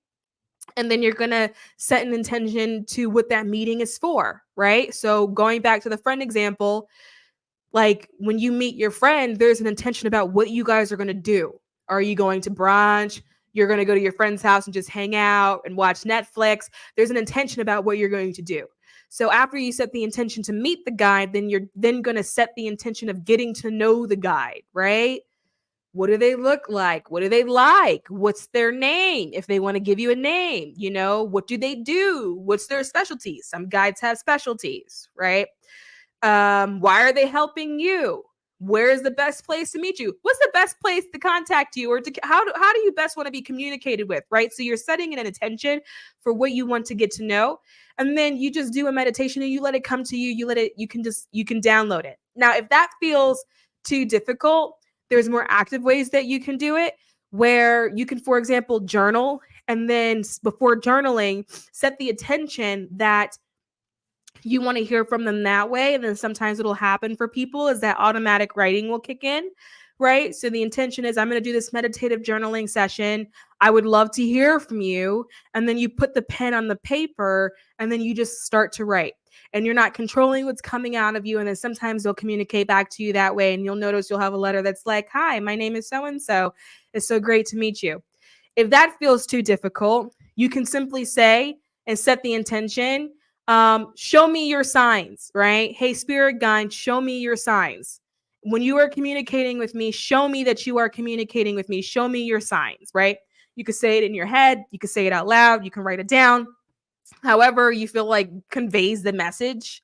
And then you're going to set an intention to what that meeting is for, right? So going back to the friend example, like when you meet your friend, there's an intention about what you guys are going to do. Are you going to brunch? You're going to go to your friend's house and just hang out and watch Netflix. There's an intention about what you're going to do. So after you set the intention to meet the guide, then you're then going to set the intention of getting to know the guide, right? What do they look like? What do they like? What's their name? If they want to give you a name, what do they do? What's their specialties? Some guides have specialties, right? Why are they helping you? Where is the best place to meet you? What's the best place to contact you, or how do you best want to be communicated with, right? So you're setting an intention for what you want to get to know, and then you just do a meditation and you let it come to you. You can download it. Now, if that feels too difficult, There's more active ways that you can do it, where you can, for example, journal, and then before journaling, set the intention that you want to hear from them that way. And then sometimes it'll happen for people is that automatic writing will kick in, right? So the intention is, I'm going to do this meditative journaling session. I would love to hear from you. And then you put the pen on the paper and then you just start to write. And you're not controlling what's coming out of you. And then sometimes they'll communicate back to you that way. And you'll notice you'll have a letter that's like, hi, my name is so-and-so. It's so great to meet you. If that feels too difficult, you can simply say and set the intention, show me your signs, right? Hey, spirit guide, show me your signs. When you are communicating with me, show me that you are communicating with me. Show me your signs, right? You could say it in your head. You could say it out loud. You can write it down. However you feel like conveys the message.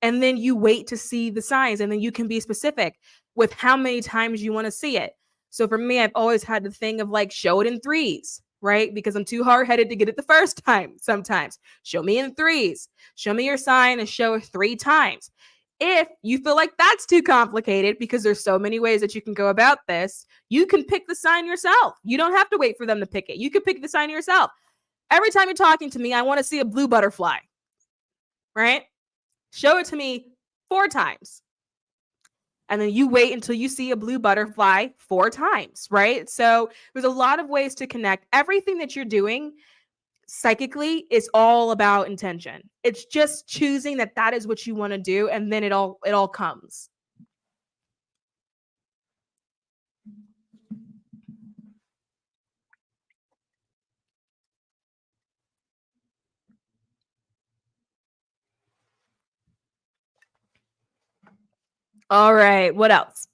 And then you wait to see the signs. And then you can be specific with how many times you want to see it. So for me, I've always had the thing of like, show it in threes, right? Because I'm too hard-headed to get it the first time sometimes. Show me in threes. Show me your sign and show it 3 times. If you feel like that's too complicated, because there's so many ways that you can go about this, you can pick the sign yourself. You don't have to wait for them to pick it. You can pick the sign yourself. Every time you're talking to me, I want to see a blue butterfly, right? Show it to me 4 times. And then you wait until you see a blue butterfly 4 times, right? So there's a lot of ways to connect. Everything that you're doing psychically is all about intention. It's just choosing that is what you want to do, and then it all comes. All right, what else?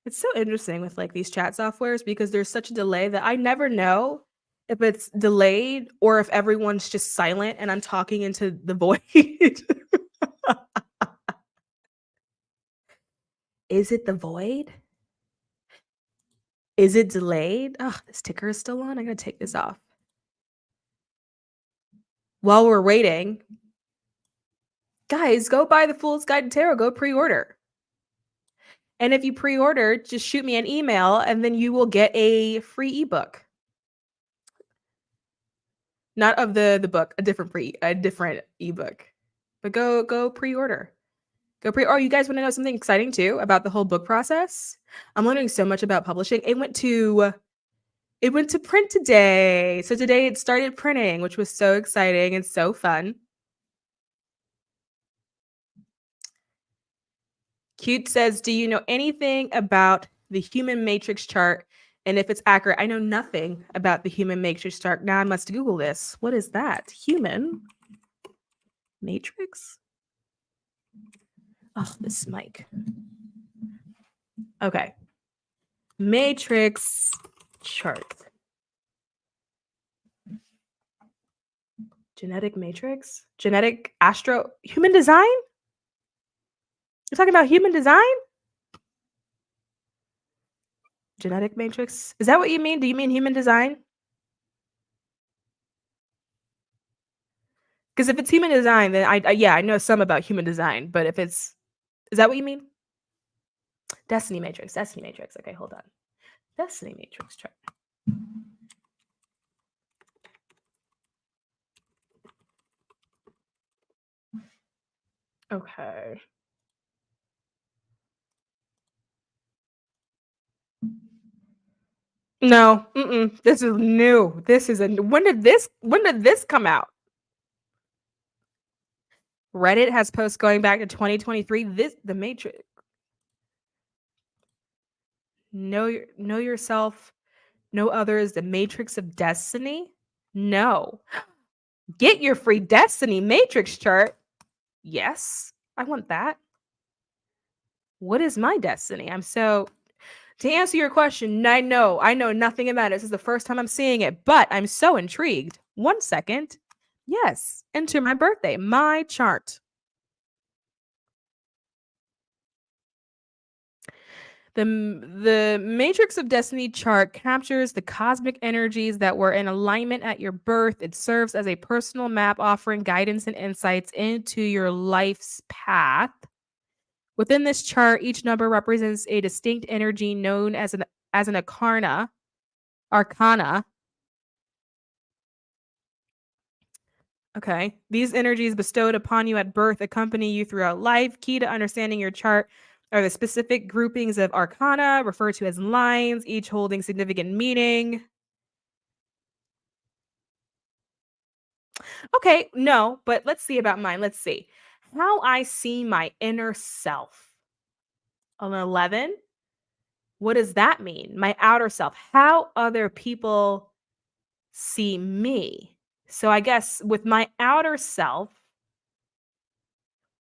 It's so interesting with like these chat softwares because there's such a delay that I never know if it's delayed or if everyone's just silent and I'm talking into the void. Is it the void? Is it delayed? Oh, this ticker is still on. I gotta take this off. While we're waiting, guys, go buy the Fool's Guide to Tarot. Go pre-order. And if you pre-order, just shoot me an email and then you will get a free ebook. Not of the book, a different ebook. But go pre-order. Oh, you guys want to know something exciting too about the whole book process? I'm learning so much about publishing. It went to print today. So today it started printing, which was so exciting and so fun. Cute says, do you know anything about the human matrix chart and if it's accurate? I know nothing about the human matrix chart. Now I must Google this. What is that? Human matrix? Oh, this mic. Okay. Matrix chart. Genetic matrix? Genetic human design? You're talking about human design? Genetic matrix? Is that what you mean? Do you mean human design? Because if it's human design, then I know some about human design. But if is that what you mean? Destiny matrix. Okay, hold on. Destiny matrix chart. Okay. No, this is new. When did this come out? Reddit has posts going back to 2023. The Matrix. Know yourself, know others. The Matrix of Destiny. No, get your free Destiny Matrix chart. Yes, I want that. What is my destiny? To answer your question, I know nothing about it. This is the first time I'm seeing it, but I'm so intrigued. 1 second. Yes, enter my birthday, my chart. The Matrix of Destiny chart captures the cosmic energies that were in alignment at your birth. It serves as a personal map offering guidance and insights into your life's path. Within this chart, each number represents a distinct energy known as an arcana. Okay. These energies bestowed upon you at birth accompany you throughout life. Key to understanding your chart are the specific groupings of arcana, referred to as lines, each holding significant meaning. Okay, no, but let's see about mine. Let's see. How I see my inner self. An 11? What does that mean? My outer self. How other people see me. So I guess with my outer self,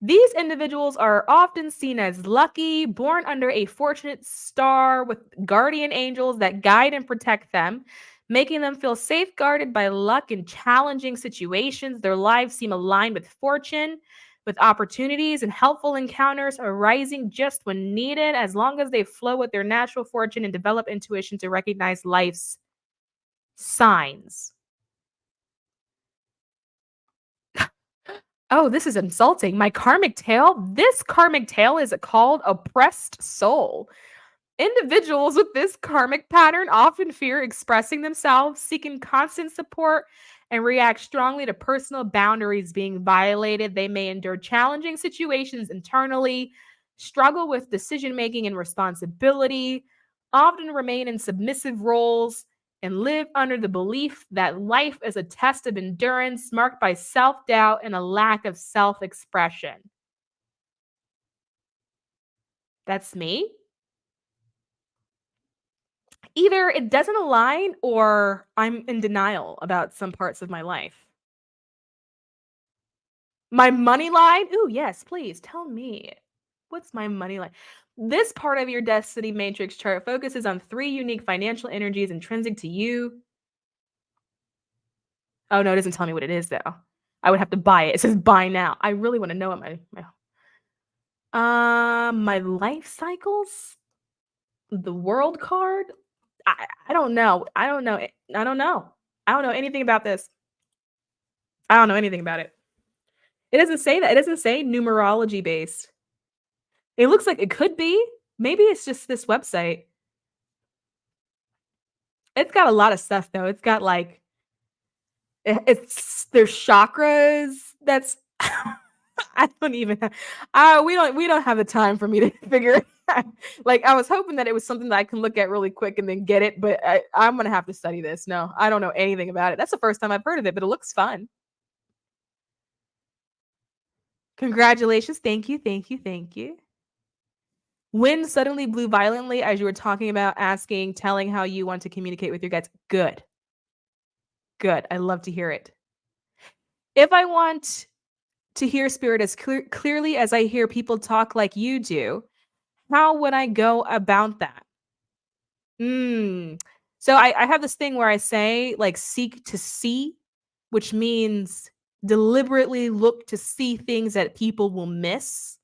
these individuals are often seen as lucky, born under a fortunate star with guardian angels that guide and protect them, making them feel safeguarded by luck in challenging situations. Their lives seem aligned with fortune, with opportunities and helpful encounters arising just when needed, as long as they flow with their natural fortune and develop intuition to recognize life's signs. Oh, this is insulting. My karmic tale? This karmic tale is called Oppressed Soul. Individuals with this karmic pattern often fear expressing themselves, seeking constant support, and react strongly to personal boundaries being violated. They may endure challenging situations internally, struggle with decision making and responsibility, often remain in submissive roles, and live under the belief that life is a test of endurance marked by self doubt and a lack of self expression. That's me. Either it doesn't align or I'm in denial about some parts of my life. My money line? Ooh, yes, please tell me. What's my money line? This part of your destiny matrix chart focuses on three unique financial energies intrinsic to you. Oh no, it doesn't tell me what it is though. I would have to buy it. It says buy now. I really want to know what my life cycles? The world card? I don't know. I don't know. I don't know. I don't know anything about this. I don't know anything about it. It doesn't say that. It doesn't say numerology based. It looks like it could be. Maybe it's just this website. It's got a lot of stuff though. It's got like it's there's chakras. That's I don't even have, we don't have the time for me to figure it out. Like I was hoping that it was something that I can look at really quick and then get it, but I'm gonna have to study this. No, I don't know anything about it. That's the first time I've heard of it, but it looks fun. Congratulations. Thank you. Thank you. Thank you. Wind suddenly blew violently as you were talking about asking, telling how you want to communicate with your guides. Good. Good. I love to hear it. If I want to hear spirit as clearly as I hear people talk like you do, how would I go about that? Mm. So I have this thing where I say, like, seek to see, which means deliberately look to see things that people will miss.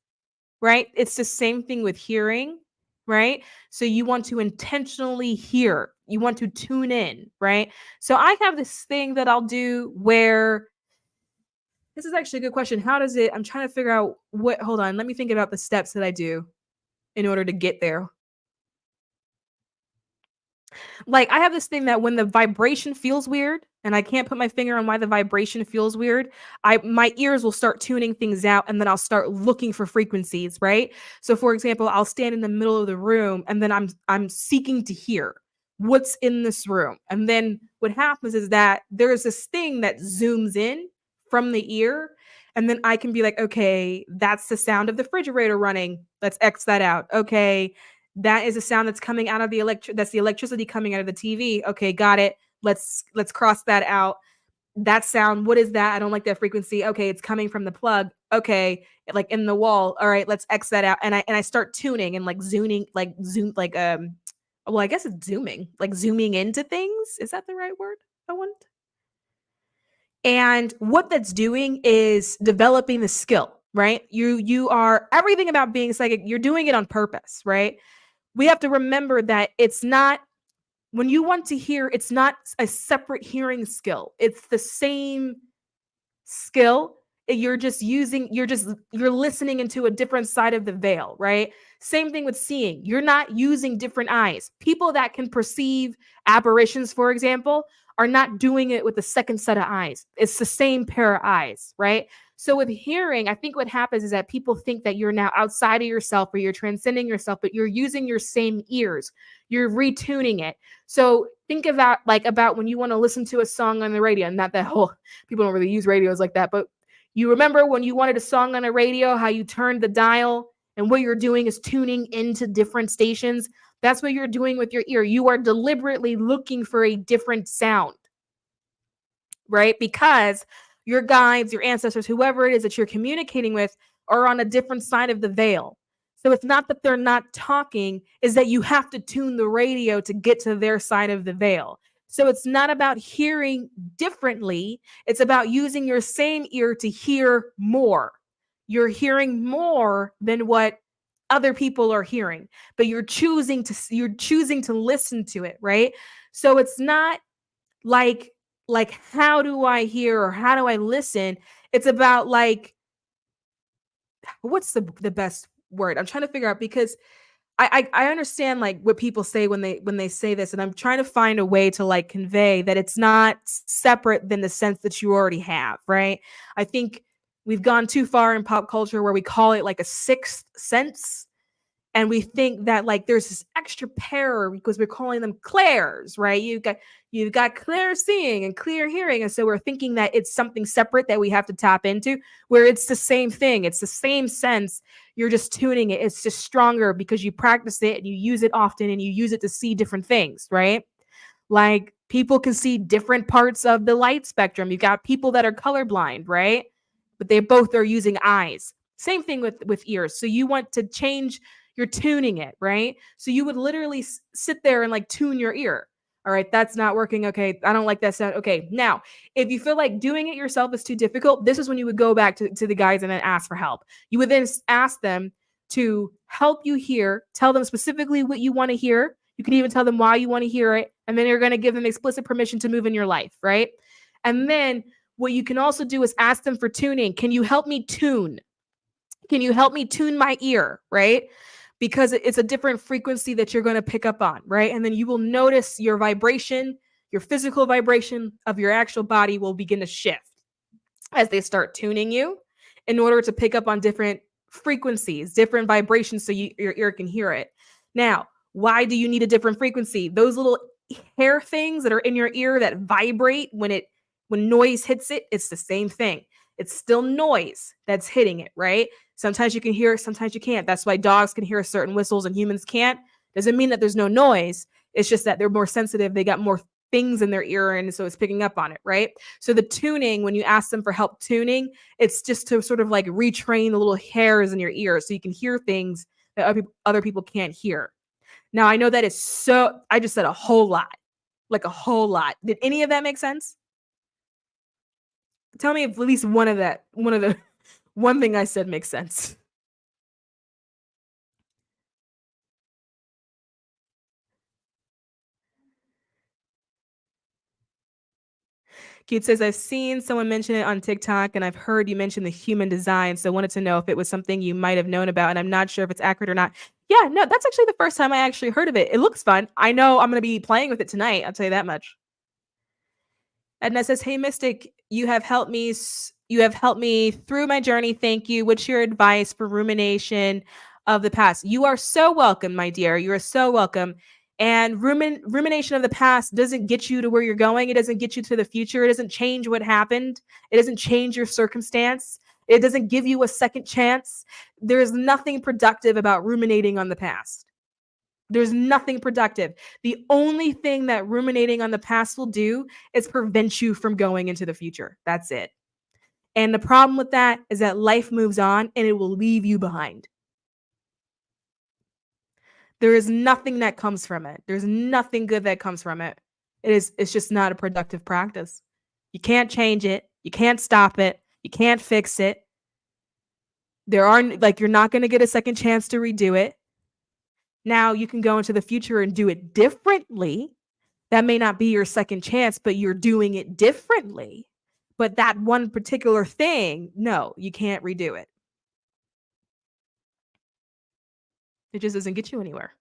Right? It's the same thing with hearing, right? So you want to intentionally hear, you want to tune in, right? So I have this thing that I'll do where this is actually a good question. How does it? I'm trying to figure out what, hold on, let me think about the steps that I do in order to get there. Like I have this thing that when the vibration feels weird and I can't put my finger on why the vibration feels weird, I my ears will start tuning things out and then I'll start looking for frequencies, right? So for example, I'll stand in the middle of the room and then I'm seeking to hear what's in this room. And then what happens is that there's this thing that zooms in from the ear and then I can be like, okay, that's the sound of the refrigerator running. Let's X that out. Okay, that is a sound that's coming out of the that's the electricity coming out of the TV. Okay, got it. Let's cross that out. That sound, what is that? I don't like that frequency. Okay, it's coming from the plug. Okay, like in the wall. All right, let's X that out. And I start tuning and like zoom well, I guess it's zooming. Like zooming into things. Is that the right word? I want. And what that's doing is developing the skill, right? You are everything about being psychic, you're doing it on purpose, right? We have to remember that it's not when you want to hear, it's not a separate hearing skill. It's the same skill. You're listening into a different side of the veil, right? Same thing with seeing. You're not using different eyes. People that can perceive apparitions, for example, are not doing it with the second set of eyes. It's the same pair of eyes, right? So with hearing, I think what happens is that people think that you're now outside of yourself or you're transcending yourself, but you're using your same ears. You're retuning it. So think about when you want to listen to a song on the radio, and not that whole people don't really use radios like that, but you remember when you wanted a song on a radio, how you turned the dial and what you're doing is tuning into different stations. That's what you're doing with your ear. You are deliberately looking for a different sound, right? Because your guides, your ancestors, whoever it is that you're communicating with are on a different side of the veil. So it's not that they're not talking, is that you have to tune the radio to get to their side of the veil. So it's not about hearing differently, it's about using your same ear to hear more. You're hearing more than what other people are hearing, but you're choosing to listen to it, right? So it's not like how do I hear or how do I listen? It's about like what's the best word? I'm trying to figure out because I understand like what people say when they say this, and I'm trying to find a way to like convey that it's not separate than the sense that you already have, right? I think we've gone too far in pop culture where we call it like a sixth sense, and we think that like there's this extra pair because we're calling them clairs, right? You've got clear seeing and clear hearing, and so we're thinking that it's something separate that we have to tap into, where it's the same thing, it's the same sense. You're just tuning it, it's just stronger because you practice it and you use it often and you use it to see different things, right? Like people can see different parts of the light spectrum. You've got people that are colorblind, right? But they both are using eyes. Same thing with ears. So you want to change, you're tuning it, right? So you would literally sit there and like tune your ear. All right, that's not working. Okay, I don't like that sound. Okay, now if you feel like doing it yourself is too difficult, this is when you would go back to the guys and then ask for help. You would then ask them to help you hear, tell them specifically what you want to hear. You can even tell them why you want to hear it. And then you're going to give them explicit permission to move in your life, right? And then what you can also do is ask them for tuning. Can you help me tune? Can you help me tune my ear, right? Because it's a different frequency that you're going to pick up on, right? And then you will notice your vibration, your physical vibration of your actual body will begin to shift as they start tuning you in order to pick up on different frequencies, different vibrations so your ear can hear it. Now, why do you need a different frequency? Those little hair things that are in your ear that vibrate when noise hits it, it's the same thing. It's still noise that's hitting it, right? Sometimes you can hear it, sometimes you can't. That's why dogs can hear certain whistles and humans can't. Doesn't mean that there's no noise. It's just that they're more sensitive. They got more things in their ear, and so it's picking up on it, right? So the tuning, when you ask them for help tuning, it's just to sort of like retrain the little hairs in your ear so you can hear things that other people can't hear. Now, I know that is so, I just said a whole lot, like a whole lot. Did any of that make sense? Tell me if at least one thing I said makes sense. Keith says, I've seen someone mention it on TikTok and I've heard you mention the human design. So I wanted to know if it was something you might have known about. And I'm not sure if it's accurate or not. Yeah, no, that's actually the first time I actually heard of it. It looks fun. I know I'm going to be playing with it tonight. I'll tell you that much. Edna says, "Hey Mystic, you have helped me through my journey. Thank you. What's your advice for rumination of the past?" You are so welcome, my dear. You are so welcome. And rumination of the past doesn't get you to where you're going. It doesn't get you to the future. It doesn't change what happened. It doesn't change your circumstance. It doesn't give you a second chance. There's nothing productive about ruminating on the past. There's nothing productive. The only thing that ruminating on the past will do is prevent you from going into the future. That's it. And the problem with that is that life moves on and it will leave you behind. There is nothing that comes from it. There's nothing good that comes from it. It's just not a productive practice. You can't change it. You can't stop it. You can't fix it. You're not going to get a second chance to redo it. Now you can go into the future and do it differently. That may not be your second chance, but you're doing it differently. But that one particular thing, no, you can't redo it. It just doesn't get you anywhere.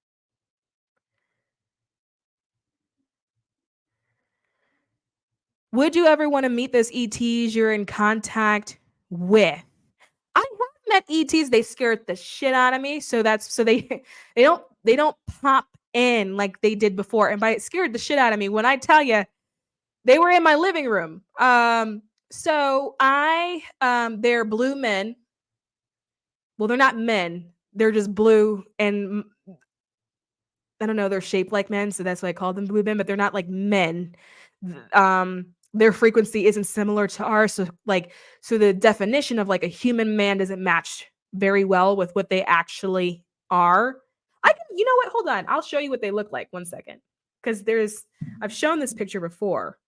Would you ever want to meet those ETs you're in contact with? I have met ETs. They scared the shit out of me. So they don't pop in like they did before. And by it scared the shit out of me, when I tell you, they were in my living room. They're blue men. Well, they're not men. They're just blue, and I don't know, they're shaped like men, so that's why I call them blue men, but they're not like men. Their frequency isn't similar to ours, so the definition of like a human man doesn't match very well with what they actually are. You know what? Hold on. I'll show you what they look like. 1 second. Because I've shown this picture before.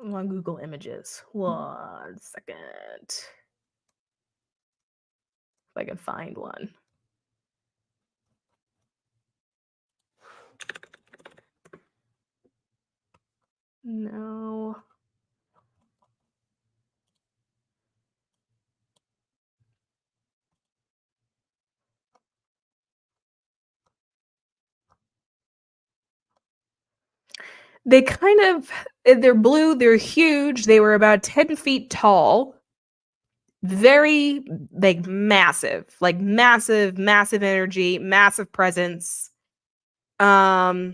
I'm on Google Images. 1 second. If I can find one. No. They're blue, they're huge. They were about 10 feet tall. Very massive energy, massive presence. Oh,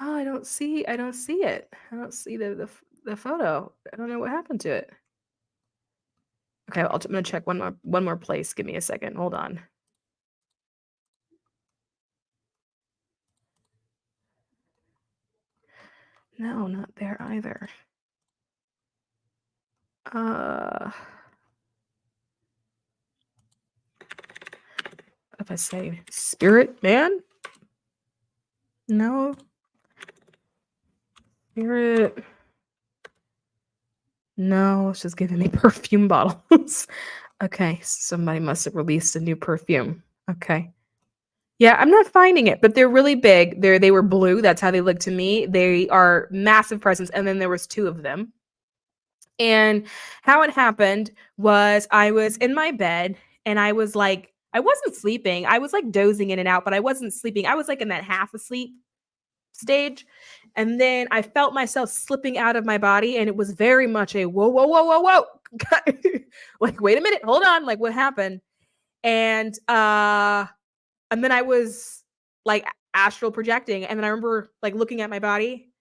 I don't see it. I don't see the photo. I don't know what happened to it. Okay, I'm gonna check one more place. Give me a second. Hold on. No, not there either. If I say spirit man? No. Spirit. No, it's just giving me perfume bottles. Okay, somebody must have released a new perfume. Okay. Yeah, I'm not finding it, but they're really big. They were blue. That's how they look to me. They are massive presence, and then there was 2 of them. And how it happened was I was in my bed, and I wasn't sleeping. I was like dozing in and out, but I wasn't sleeping. I was like in that half asleep stage. And then I felt myself slipping out of my body, and it was very much a whoa, whoa, whoa, whoa, whoa. Like, wait a minute, hold on. Like, what happened? And then I was like astral projecting. And then I remember like looking at my body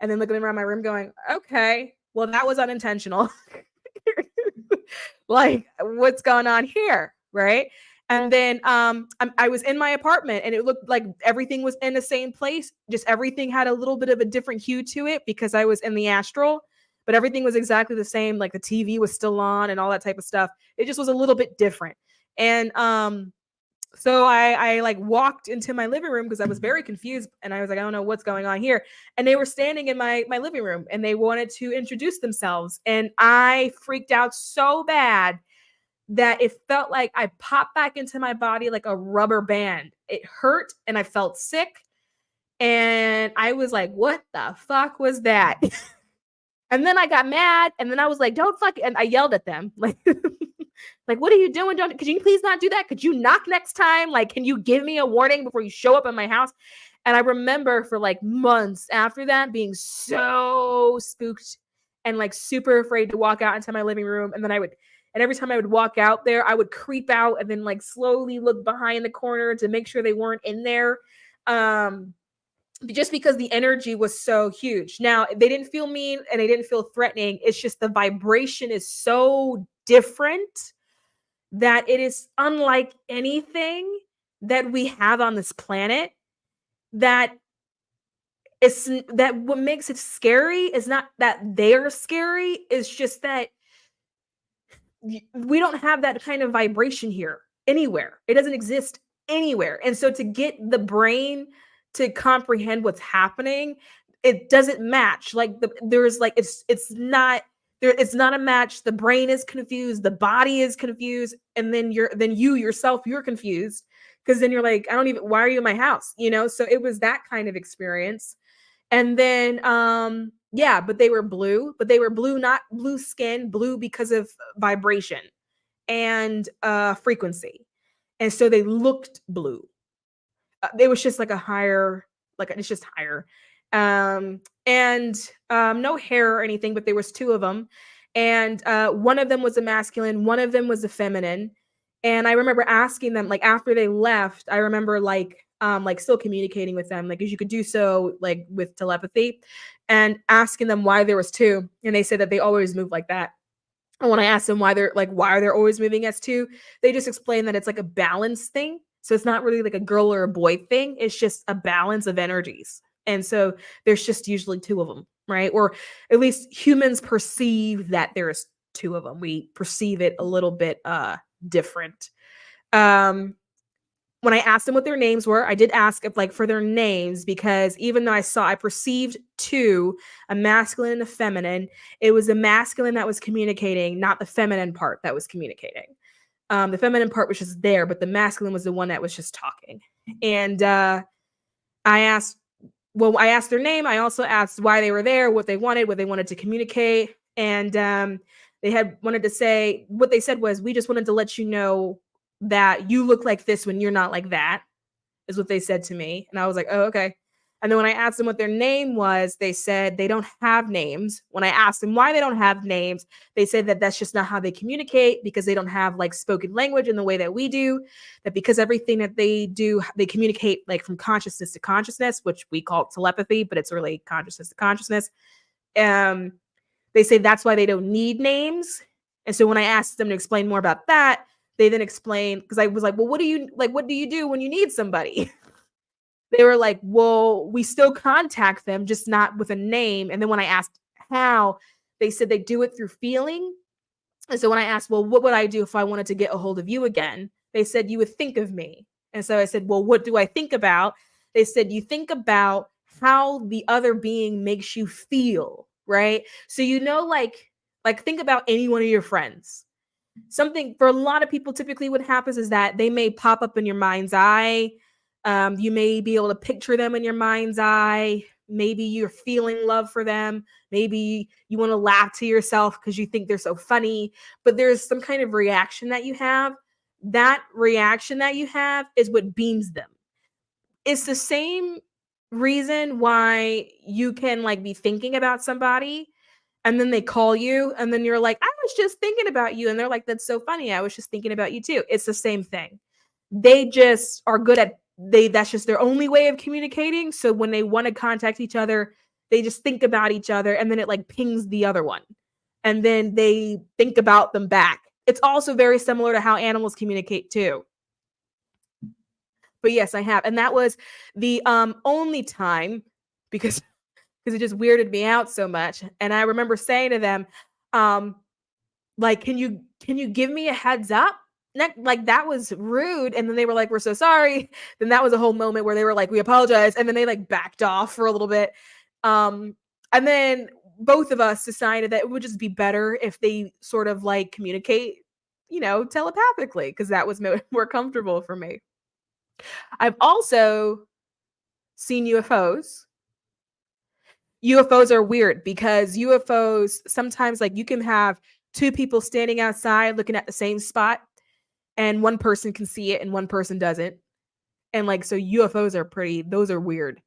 and then looking around my room going, okay, well, that was unintentional. Like, what's going on here? Right. And then I was in my apartment, and it looked like everything was in the same place. Just everything had a little bit of a different hue to it because I was in the astral, but everything was exactly the same. Like the TV was still on and all that type of stuff. It just was a little bit different. And so I like walked into my living room because I was very confused, and I was like, I don't know what's going on here. And they were standing in my living room, and they wanted to introduce themselves. And I freaked out so bad that it felt like I popped back into my body like a rubber band. It hurt, and I felt sick. And I was like, what the fuck was that? And then I got mad, and then I was like, don't fuck it. And I yelled at them. Like, like, what are you doing? Could you please not do that? Could you knock next time? Like, can you give me a warning before you show up at my house? And I remember for like months after that being so spooked and like super afraid to walk out into my living room. And every time I would walk out there, I would creep out and then like slowly look behind the corner to make sure they weren't in there. Just because the energy was so huge. Now, they didn't feel mean and they didn't feel threatening. It's just the vibration is so different that it is unlike anything that we have on this planet. That what makes it scary is not that they're scary. It's just that we don't have that kind of vibration here. anywhere. It doesn't exist anywhere. And so to get the brain to comprehend what's happening, it doesn't match. Like there's like it's not there, it's not a match. The brain is confused, the body is confused, and then you yourself, you're confused because then you're like, I don't even, why are you in my house? So it was that kind of experience. And then yeah, but they were blue, not blue skin, blue because of vibration and frequency. And so they looked blue. It was just like a higher, like it's just higher. And no hair or anything, but there was two of them. And one of them was a masculine, one of them was a feminine. And I remember asking them, like after they left, I remember like still communicating with them, like as you could do so like with telepathy, and asking them why there was two. And they said that they always move like that. And when I asked them why they're always moving as two, they just explained that it's like a balance thing. So it's not really like a girl or a boy thing. It's just a balance of energies. And so there's just usually two of them, right? Or at least humans perceive that there's two of them. We perceive it a little bit different. When I asked them what their names were, I did ask if like for their names, because even though I perceived two, a masculine and a feminine, it was the masculine that was communicating, not the feminine part that was communicating. The feminine part was just there, but the masculine was the one that was just talking. And I asked their name. I also asked why they were there, what they wanted to communicate. And they had wanted to say, what they said was, we just wanted to let you know that you look like this when you're not like that, is what they said to me. And I was like, oh, okay. And then when I asked them what their name was, they said they don't have names. When I asked them why they don't have names, they said that that's just not how they communicate, because they don't have like spoken language in the way that we do, that because everything that they do, they communicate like from consciousness to consciousness, which we call telepathy, but it's really consciousness to consciousness. They say that's why they don't need names. And so when I asked them to explain more about that, they then explained, because I was like, well, what do you do when you need somebody? They were like, well, we still contact them, just not with a name. And then when I asked how, they said they do it through feeling. And so when I asked, well, what would I do if I wanted to get a hold of you again? They said, you would think of me. And so I said, well, what do I think about? They said, you think about how the other being makes you feel, right? So, like think about any one of your friends. Something for a lot of people, typically what happens is that they may pop up in your mind's eye. You may be able to picture them in your mind's eye. Maybe you're feeling love for them. Maybe you want to laugh to yourself because you think they're so funny, but there's some kind of reaction that you have. That reaction that you have is what beams them. It's the same reason why you can like be thinking about somebody and then they call you and then you're like, I was just thinking about you. And they're like, that's so funny. I was just thinking about you too. It's the same thing. They just are good at that's just their only way of communicating. So when they want to contact each other, they just think about each other and then it like pings the other one. And then they think about them back. It's also very similar to how animals communicate too. But yes, I have. And that was the only time, because it just weirded me out so much. And I remember saying to them, like, can you give me a heads up? Like that was rude. And then they were like, we're so sorry. Then that was a whole moment where they were like, we apologize. And then they like backed off for a little bit. And then both of us decided that it would just be better if they sort of like communicate, telepathically, because that was more comfortable for me. I've also seen UFOs. UFOs are weird because UFOs sometimes, like, you can have two people standing outside looking at the same spot and one person can see it and one person doesn't. And like, so UFOs are those are weird.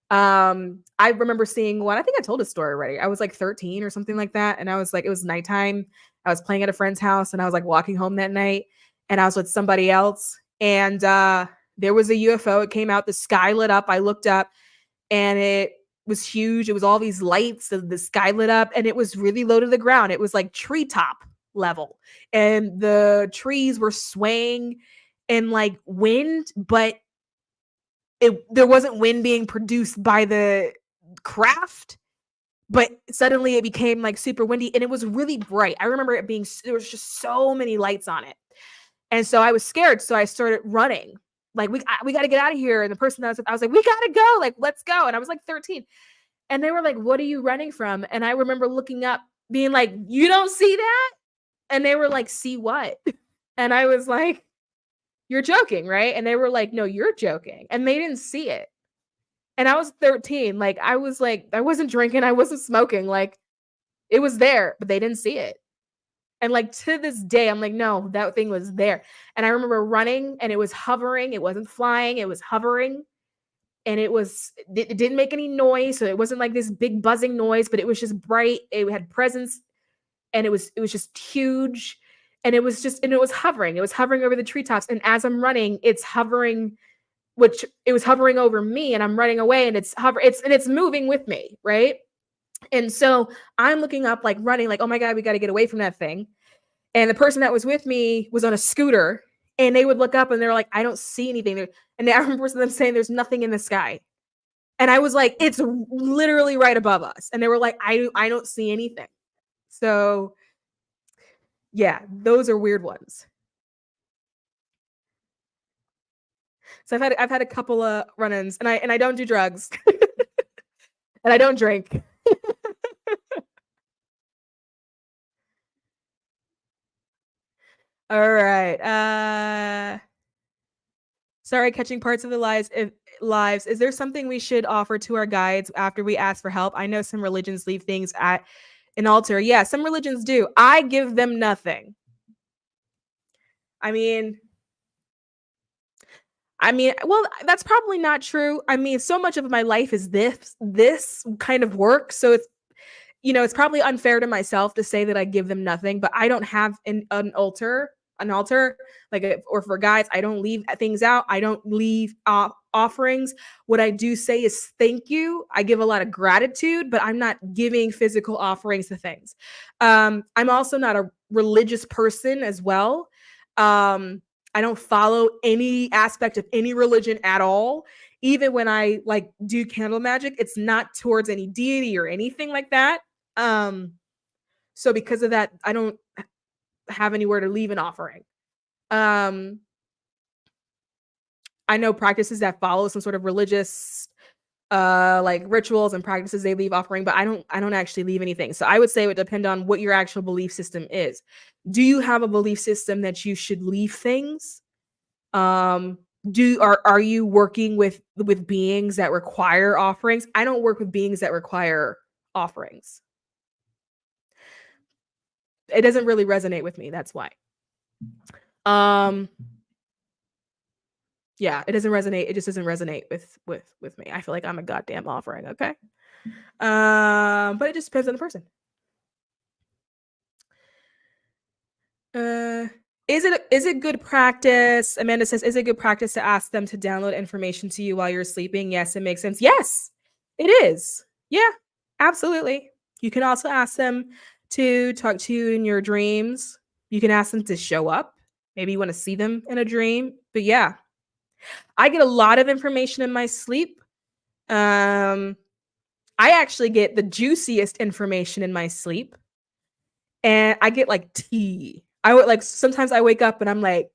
I remember seeing one, I think I told a story already. I was like 13 or something like that. And I was like, it was nighttime. I was playing at a friend's house and I was like walking home that night and I was with somebody else. And there was a UFO. It came out, the sky lit up. I looked up and it was huge. It was all these lights. The sky lit up and it was really low to the ground. It was like treetop level and the trees were swaying in like wind, but there wasn't wind being produced by the craft, but suddenly it became like super windy and it was really bright. I remember it being, there was just so many lights on it. And so I was scared. So I started running. Like, we got to get out of here. And the person that I was like, we got to go. Like, let's go. And I was like 13. And they were like, what are you running from? And I remember looking up, being like, you don't see that? And they were like, see what? And I was like, you're joking, right? And they were like, no, you're joking. And they didn't see it. And I was 13. Like, I was like, I wasn't drinking. I wasn't smoking. Like, it was there, but they didn't see it. And like to this day, I'm like, no, that thing was there. And I remember running and it was hovering. It wasn't flying. It was hovering. And it didn't make any noise. So it wasn't like this big buzzing noise, but it was just bright. It had presence and it was just huge. And it was hovering. It was hovering over the treetops. And as I'm running, it's hovering, which it was hovering over me, and I'm running away and it's moving with me, right? And so I'm looking up, like running, like, oh my God, we got to get away from that thing. And the person that was with me was on a scooter, and they would look up and they're like, I don't see anything. And I remember them saying, there's nothing in the sky. And I was like, it's literally right above us. And they were like, I don't see anything. So yeah, those are weird ones. So I've had a couple of run-ins, and I don't do drugs. And I don't drink. All right. Sorry, catching parts of the lives. Is there something we should offer to our guides after we ask for help? I know some religions leave things at an altar. Yeah, some religions do. I give them nothing. I mean, well, that's probably not true. I mean, so much of my life is this kind of work, so it's probably unfair to myself to say that I give them nothing, but I don't have an altar, like or for guides, I don't leave things out. I don't leave offerings. What I do say is thank you. I give a lot of gratitude, but I'm not giving physical offerings to things. I'm also not a religious person as well. I don't follow any aspect of any religion at all. Even when I like do candle magic, it's not towards any deity or anything like that. So because of that, I don't have anywhere to leave an offering. Um, I know practices that follow some sort of religious like rituals and practices, they leave offering, but I don't actually leave anything. So I would say it would depend on what your actual belief system is. Do you have a belief system that you should leave things? Are you working with beings that require offerings? I don't work with beings that require offerings. It doesn't really resonate with me. That's why. Yeah, it doesn't resonate. It just doesn't resonate with me. I feel like I'm a goddamn offering. Okay. But it just depends on the person. Is it good practice? Amanda says, is it good practice to ask them to download information to you while you're sleeping? Yes, it makes sense. Yes, it is. Yeah, absolutely. You can also ask them to talk to you in your dreams. You can ask them to show up. Maybe you want to see them in a dream. But yeah, I get a lot of information in my sleep. I actually get the juiciest information in my sleep. And I get like tea. I would like sometimes I wake up and I'm like,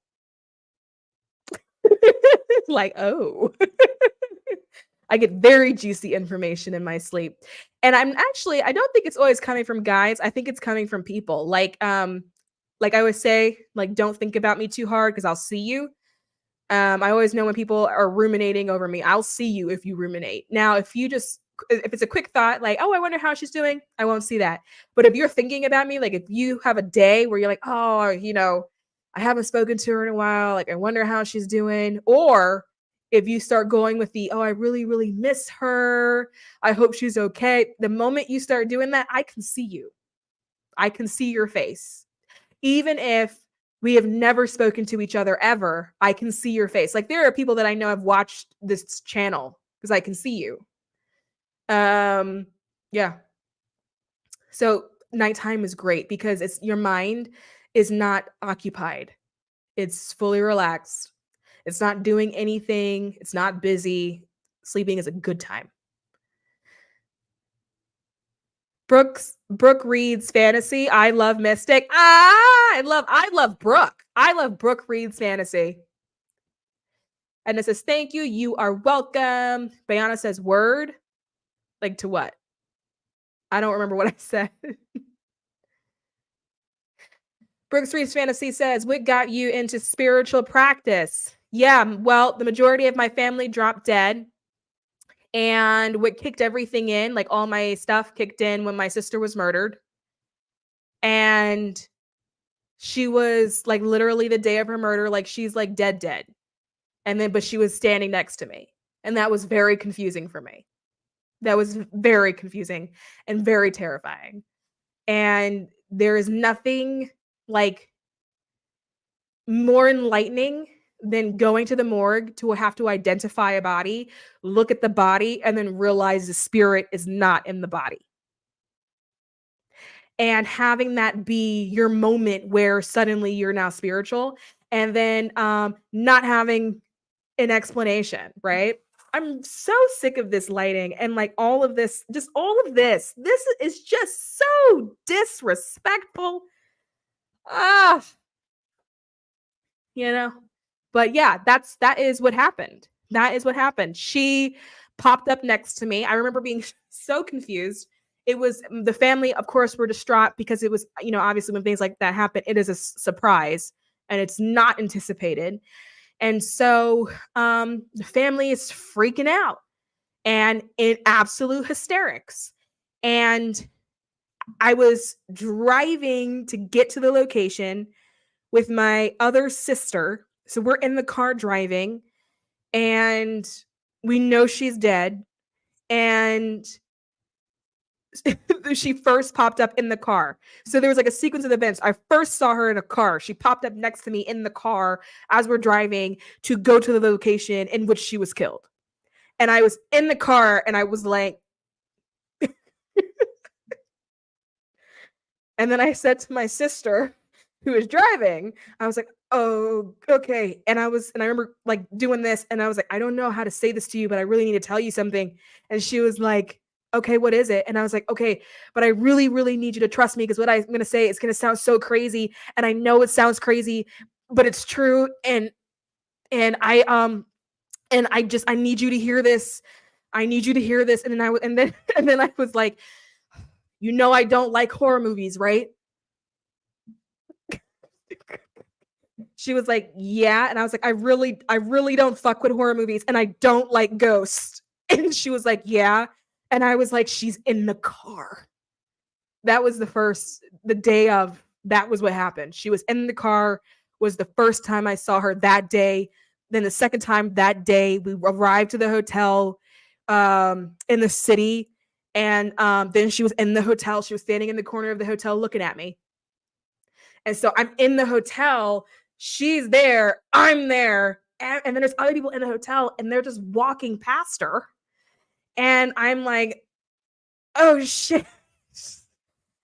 like, oh. I get very juicy information in my sleep. And I don't think it's always coming from guides. I think it's coming from people. Like I always say, like, don't think about me too hard because I'll see you. I always know when people are ruminating over me. I'll see you if you ruminate. Now, if it's a quick thought, like, oh, I wonder how she's doing, I won't see that. But if you're thinking about me, like if you have a day where you're like, oh, I haven't spoken to her in a while, like I wonder how she's doing, or if you start going with the, oh, I really, really miss her, I hope she's okay. The moment you start doing that, I can see you. I can see your face. Even if we have never spoken to each other ever, I can see your face. Like there are people that I know have watched this channel because I can see you. Yeah. So nighttime is great because your mind is not occupied. It's fully relaxed. It's not doing anything. It's not busy. Sleeping is a good time. Brooke reads fantasy. I love mystic. I love Brooke. I love Brooke reads fantasy. And it says, thank you. You are welcome. Bayana says, word. Like to what? I don't remember what I said. Brooks Reeves Fantasy says, what got you into spiritual practice? Yeah, well, the majority of my family dropped dead. And what kicked everything in, like all my stuff kicked in when my sister was murdered. And she was like literally the day of her murder, like she's like dead. And then, but she was standing next to me. And that was very confusing for me. That was very confusing and very terrifying. And there is nothing like more enlightening than going to the morgue to have to identify a body, look at the body, and then realize the spirit is not in the body. And having that be your moment where suddenly you're now spiritual, and then not having an explanation, right? I'm so sick of this lighting and like all of this, just all of this. This is just so disrespectful. Ah, you know. But yeah, that is what happened. That is what happened. She popped up next to me. I remember being so confused. It was the family, of course, were distraught because it was, obviously when things like that happen, it is a surprise and it's not anticipated. And so the family is freaking out and in absolute hysterics. And I was driving to get to the location with my other sister. So we're in the car driving and we know she's dead. And she first popped up in the car. So there was like a sequence of events. I first saw her in a car. She popped up next to me in the car as we're driving to go to the location in which she was killed. And I was in the car and I was like, and then I said to my sister who was driving, I was like, oh, okay. And I remember like doing this and I was like, I don't know how to say this to you, but I really need to tell you something. And she was like, okay, what is it? And I was like, okay, but I really, really need you to trust me because what I'm going to say is going to sound so crazy. And I know it sounds crazy, but it's true. And I need you to hear this. I need you to hear this. And then I was like, I don't like horror movies, right? She was like, yeah. And I was like, I really don't fuck with horror movies and I don't like ghosts. And she was like, yeah. And I was like, she's in the car. That was the day of, that was what happened. She was in the car, was the first time I saw her that day. Then the second time that day, we arrived to the hotel in the city. And then she was in the hotel. She was standing in the corner of the hotel looking at me. And so I'm in the hotel. She's there. I'm there. And then there's other people in the hotel and they're just walking past her. And I'm like, oh shit.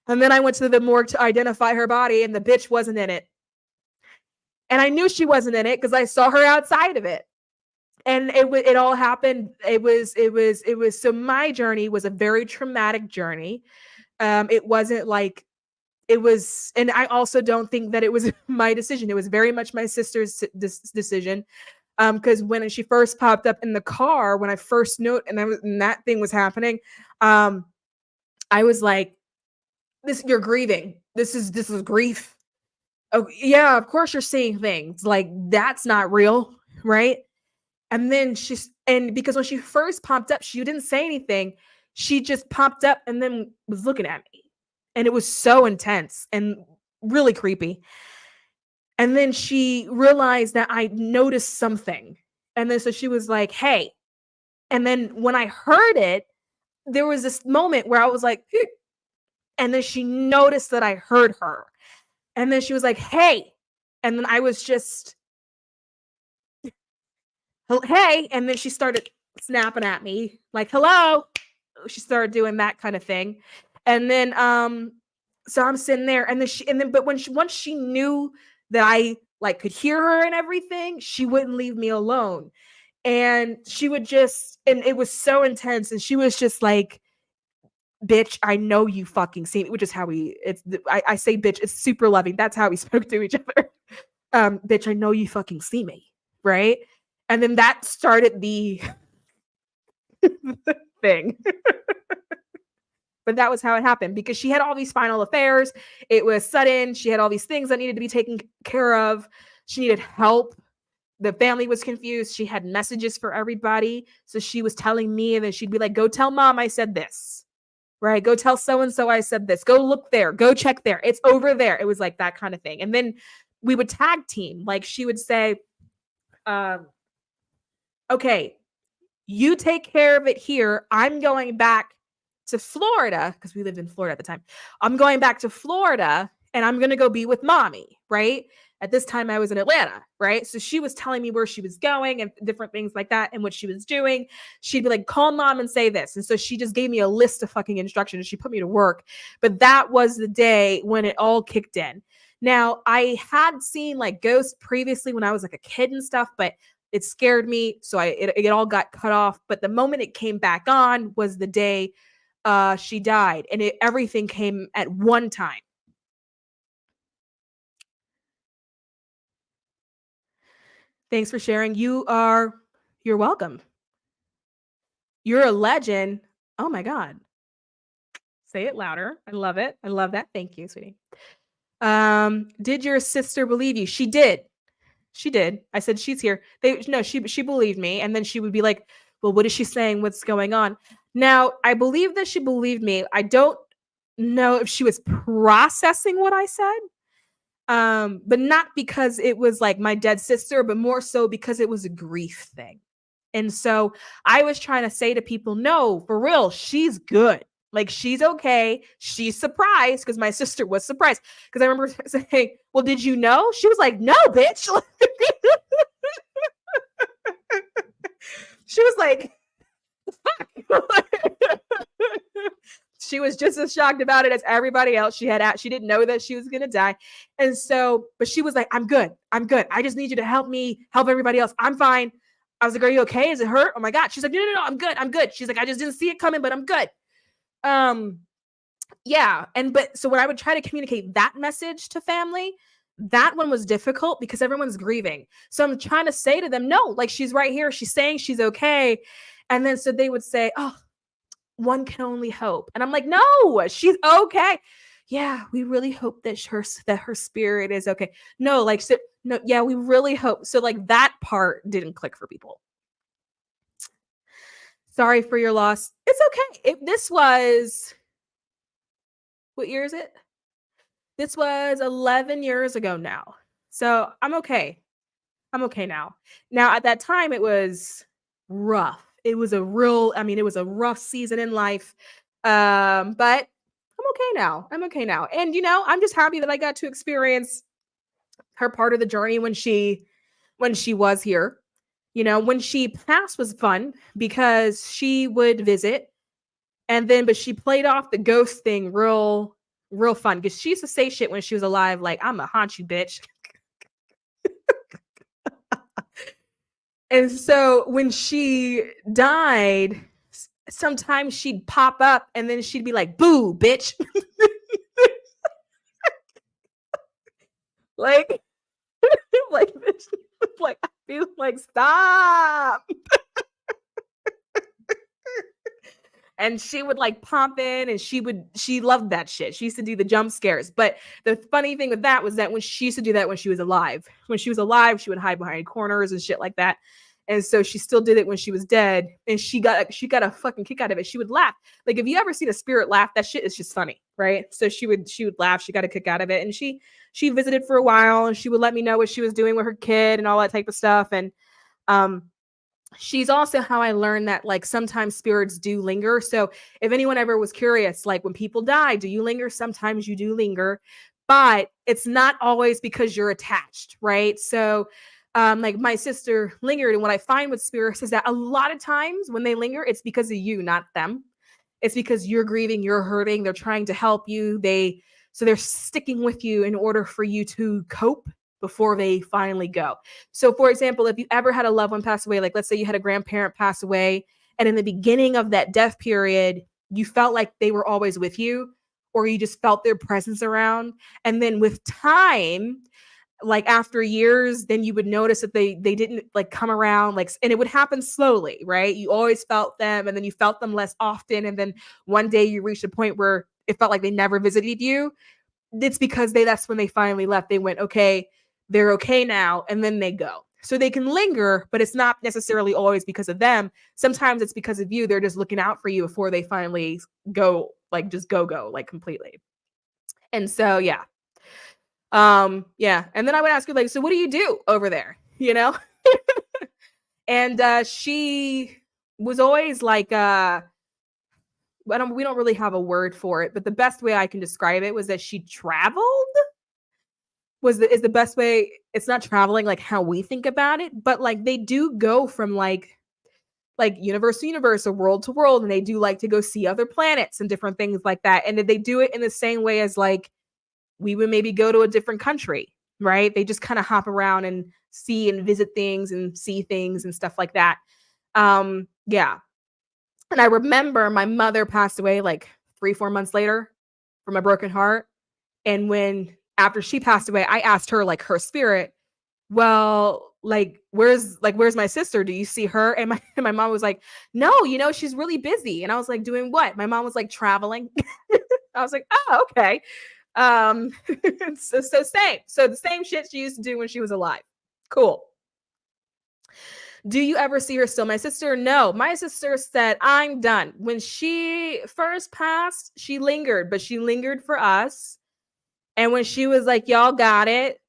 And then I went to the morgue to identify her body and the bitch wasn't in it. And I knew she wasn't in it because I saw her outside of it. And it all happened. It was so my journey was a very traumatic journey. It wasn't like it was, and I also don't think that it was my decision. It was very much my sister's decision. Because when she first popped up in the car, when I first knew it, and that thing was happening, I was like, you're grieving. This is grief. Oh yeah, of course you're seeing things like that's not real, right? And then because when she first popped up, she didn't say anything. She just popped up and then was looking at me. And it was so intense and really creepy. And then she realized that I noticed something. And then so she was like, hey. And then when I heard it, there was this moment where I was like, and then she noticed that I heard her. And then she was like, hey. And then I was just, hey. And then she started snapping at me like, hello. She started doing that kind of thing. And then, so I'm sitting there but once she knew that I like could hear her and everything, she wouldn't leave me alone. And she would and it was so intense. And she was just like, bitch, I know you fucking see me, which is how I say bitch, it's super loving. That's how we spoke to each other. Bitch, I know you fucking see me, right? And then that started the thing. But that was how it happened because she had all these final affairs. It was sudden. She had all these things that needed to be taken care of. She needed help. The family was confused. She had messages for everybody. So she was telling me, and then she'd be like, go tell mom I said this, right? Go tell so-and-so I said this. Go look there. Go check there. It's over there. It was like that kind of thing. And then we would tag team. Like she would say, okay, you take care of it here. I'm going back to Florida because we lived in Florida at the time. I'm going back to Florida and I'm going to go be with mommy, right? At this time, I was in Atlanta, right? So she was telling me where she was going and different things like that and what she was doing. She'd be like, call mom and say this. And so she just gave me a list of fucking instructions. She put me to work. But that was the day when it all kicked in. Now, I had seen like ghosts previously when I was like a kid and stuff, but it scared me. So it all got cut off. But the moment it came back on was the day she died. And everything came at one time. Thanks for sharing. You're welcome. You're a legend. Oh my God. Say it louder. I love it. I love that. Thank you, sweetie. Did your sister believe you? She did. She did. I said, she's here. She believed me. And then she would be like, well, what is she saying? What's going on? Now, I believe that she believed me. I don't know if she was processing what I said. But not because it was like my dead sister, but more so because it was a grief thing. And so I was trying to say to people, no, for real, she's good. Like she's okay. She's surprised because my sister was surprised. Because I remember saying, well, did you know? She was like, no, bitch. She was like, fuck. She was just as shocked about it as everybody else. She didn't know that she was going to die. And so, but she was like, I'm good. I just need you to help me help everybody else. I'm fine. I was like, are you okay? Is it hurt? Oh my God. She's like, no, I'm good. She's like, I just didn't see it coming, but I'm good. Yeah. So when I would try to communicate that message to family, that one was difficult because everyone's grieving. So I'm trying to say to them, no, like she's right here. She's saying she's okay. And then, so they would say, oh, one can only hope. And I'm like, no, she's okay. Yeah, we really hope that her spirit is okay. No, like, so, no, yeah, we really hope. So like that part didn't click for people. Sorry for your loss. It's okay. If this was, what year is it? This was 11 years ago now. So I'm okay. I'm okay now. Now at that time it was rough. It was a rough season in life. But I'm okay now. And I'm just happy that I got to experience her part of the journey when she was here. When she passed was fun because she would visit but she played off the ghost thing real fun because she used to say shit when she was alive, like, I'm gonna haunt you, bitch. And so when she died, sometimes she'd pop up and then she'd be like, boo, bitch. like, like, I feel like, stop. And she would like pop in and she loved that shit. She used to do the jump scares. But the funny thing with that was that when she used to do that when she was alive, she would hide behind corners and shit like that. And so she still did it when she was dead. And she got a fucking kick out of it. She would laugh. Like if you ever seen a spirit laugh, that shit is just funny, right? So she would laugh. She got a kick out of it. And she visited for a while and she would let me know what she was doing with her kid and all that type of stuff. And she's also how I learned that like sometimes spirits do linger. So if anyone ever was curious, like when people die, do you linger? Sometimes you do linger, but it's not always because you're attached, right? So like my sister lingered. And what I find with spirits is that a lot of times when they linger, it's because of you, not them. It's because you're grieving, you're hurting, they're trying to help you. So they're sticking with you in order for you to cope before they finally go. So for example, if you ever had a loved one pass away, like let's say you had a grandparent pass away, and in the beginning of that death period, you felt like they were always with you, or you just felt their presence around. And then with time, like after years, then you would notice that they didn't like come around, like, and it would happen slowly, right? You always felt them, and then you felt them less often, and then one day you reached a point where it felt like they never visited you. It's because that's when they finally left. They went, okay, they're okay now, and then they go. So they can linger, but it's not necessarily always because of them. Sometimes it's because of you. They're just looking out for you before they finally go, like just go like completely. And so yeah. Yeah. And then I would ask her, like, so what do you do over there? You know? And she was always like we don't really have a word for it, but the best way I can describe it was that she traveled is the best way. It's not traveling like how we think about it, but like they do go from like universe to universe or world to world, and they do like to go see other planets and different things like that. And they do it in the same way as like we would maybe go to a different country, right? They just kind of hop around and see and visit things and see things and stuff like that. Yeah. And I remember my mother passed away like 3-4 months later from a broken heart. And after she passed away, I asked her, like, her spirit, well, like, where's my sister? Do you see her? And my mom was like, no, she's really busy. And I was like, doing what? My mom was like, traveling. I was like, oh, okay. So same. So the same shit she used to do when she was alive. Cool. Do you ever see her still? My sister, no. My sister said, I'm done. When she first passed, she lingered, but she lingered for us. And when she was like, y'all got it,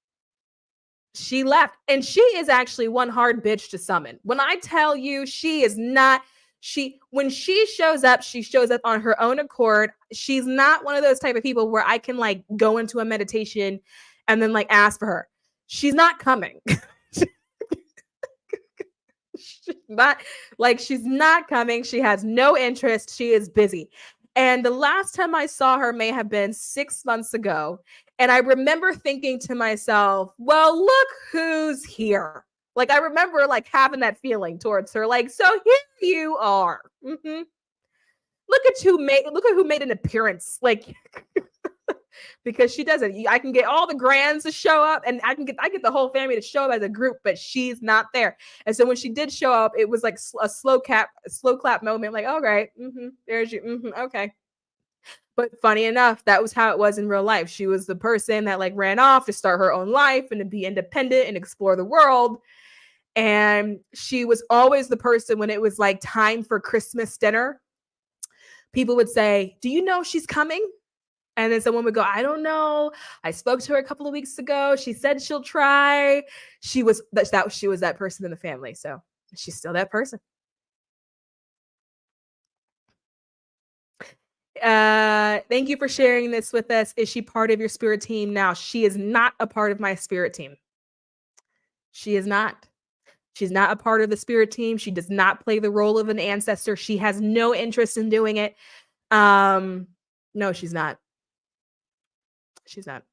she left. And she is actually one hard bitch to summon. When I tell you, she is not, when she shows up on her own accord. She's not one of those type of people where I can like go into a meditation and then like ask for her. She's not coming. She's not coming. She has no interest. She is busy. And the last time I saw her may have been 6 months ago. And I remember thinking to myself, well, look who's here. Like, I remember like having that feeling towards her. Like, so here you are. Mm-hmm. Look at who made an appearance. Like, because she doesn't. I can get all the grands to show up, and I get the whole family to show up as a group, but she's not there. And so when she did show up, it was like a slow clap moment. Like, all right, there's you, okay. But funny enough, that was how it was in real life. She was the person that like ran off to start her own life and to be independent and explore the world. And she was always the person when it was like time for Christmas dinner. People would say, do you know she's coming? And then someone would go, I don't know. I spoke to her a couple of weeks ago. She said she'll try. She was that person in the family. So she's still that person. Thank you for sharing this with us. Is she part of your spirit team now? She is not a part of my spirit team. She is not. She's not a part of the spirit team. She does not play the role of an ancestor. She has no interest in doing it. No, she's not. She's not.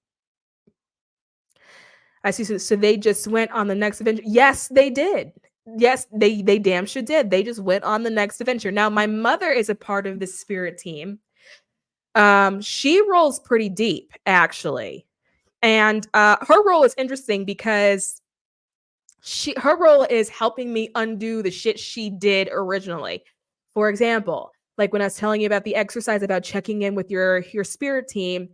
I see. So they just went on the next adventure. Yes, they did. Yes, they damn sure did. They just went on the next adventure. Now, my mother is a part of the spirit team. She rolls pretty deep, actually. And her role is interesting because her role is helping me undo the shit she did originally. For example, like when I was telling you about the exercise about checking in with your spirit team,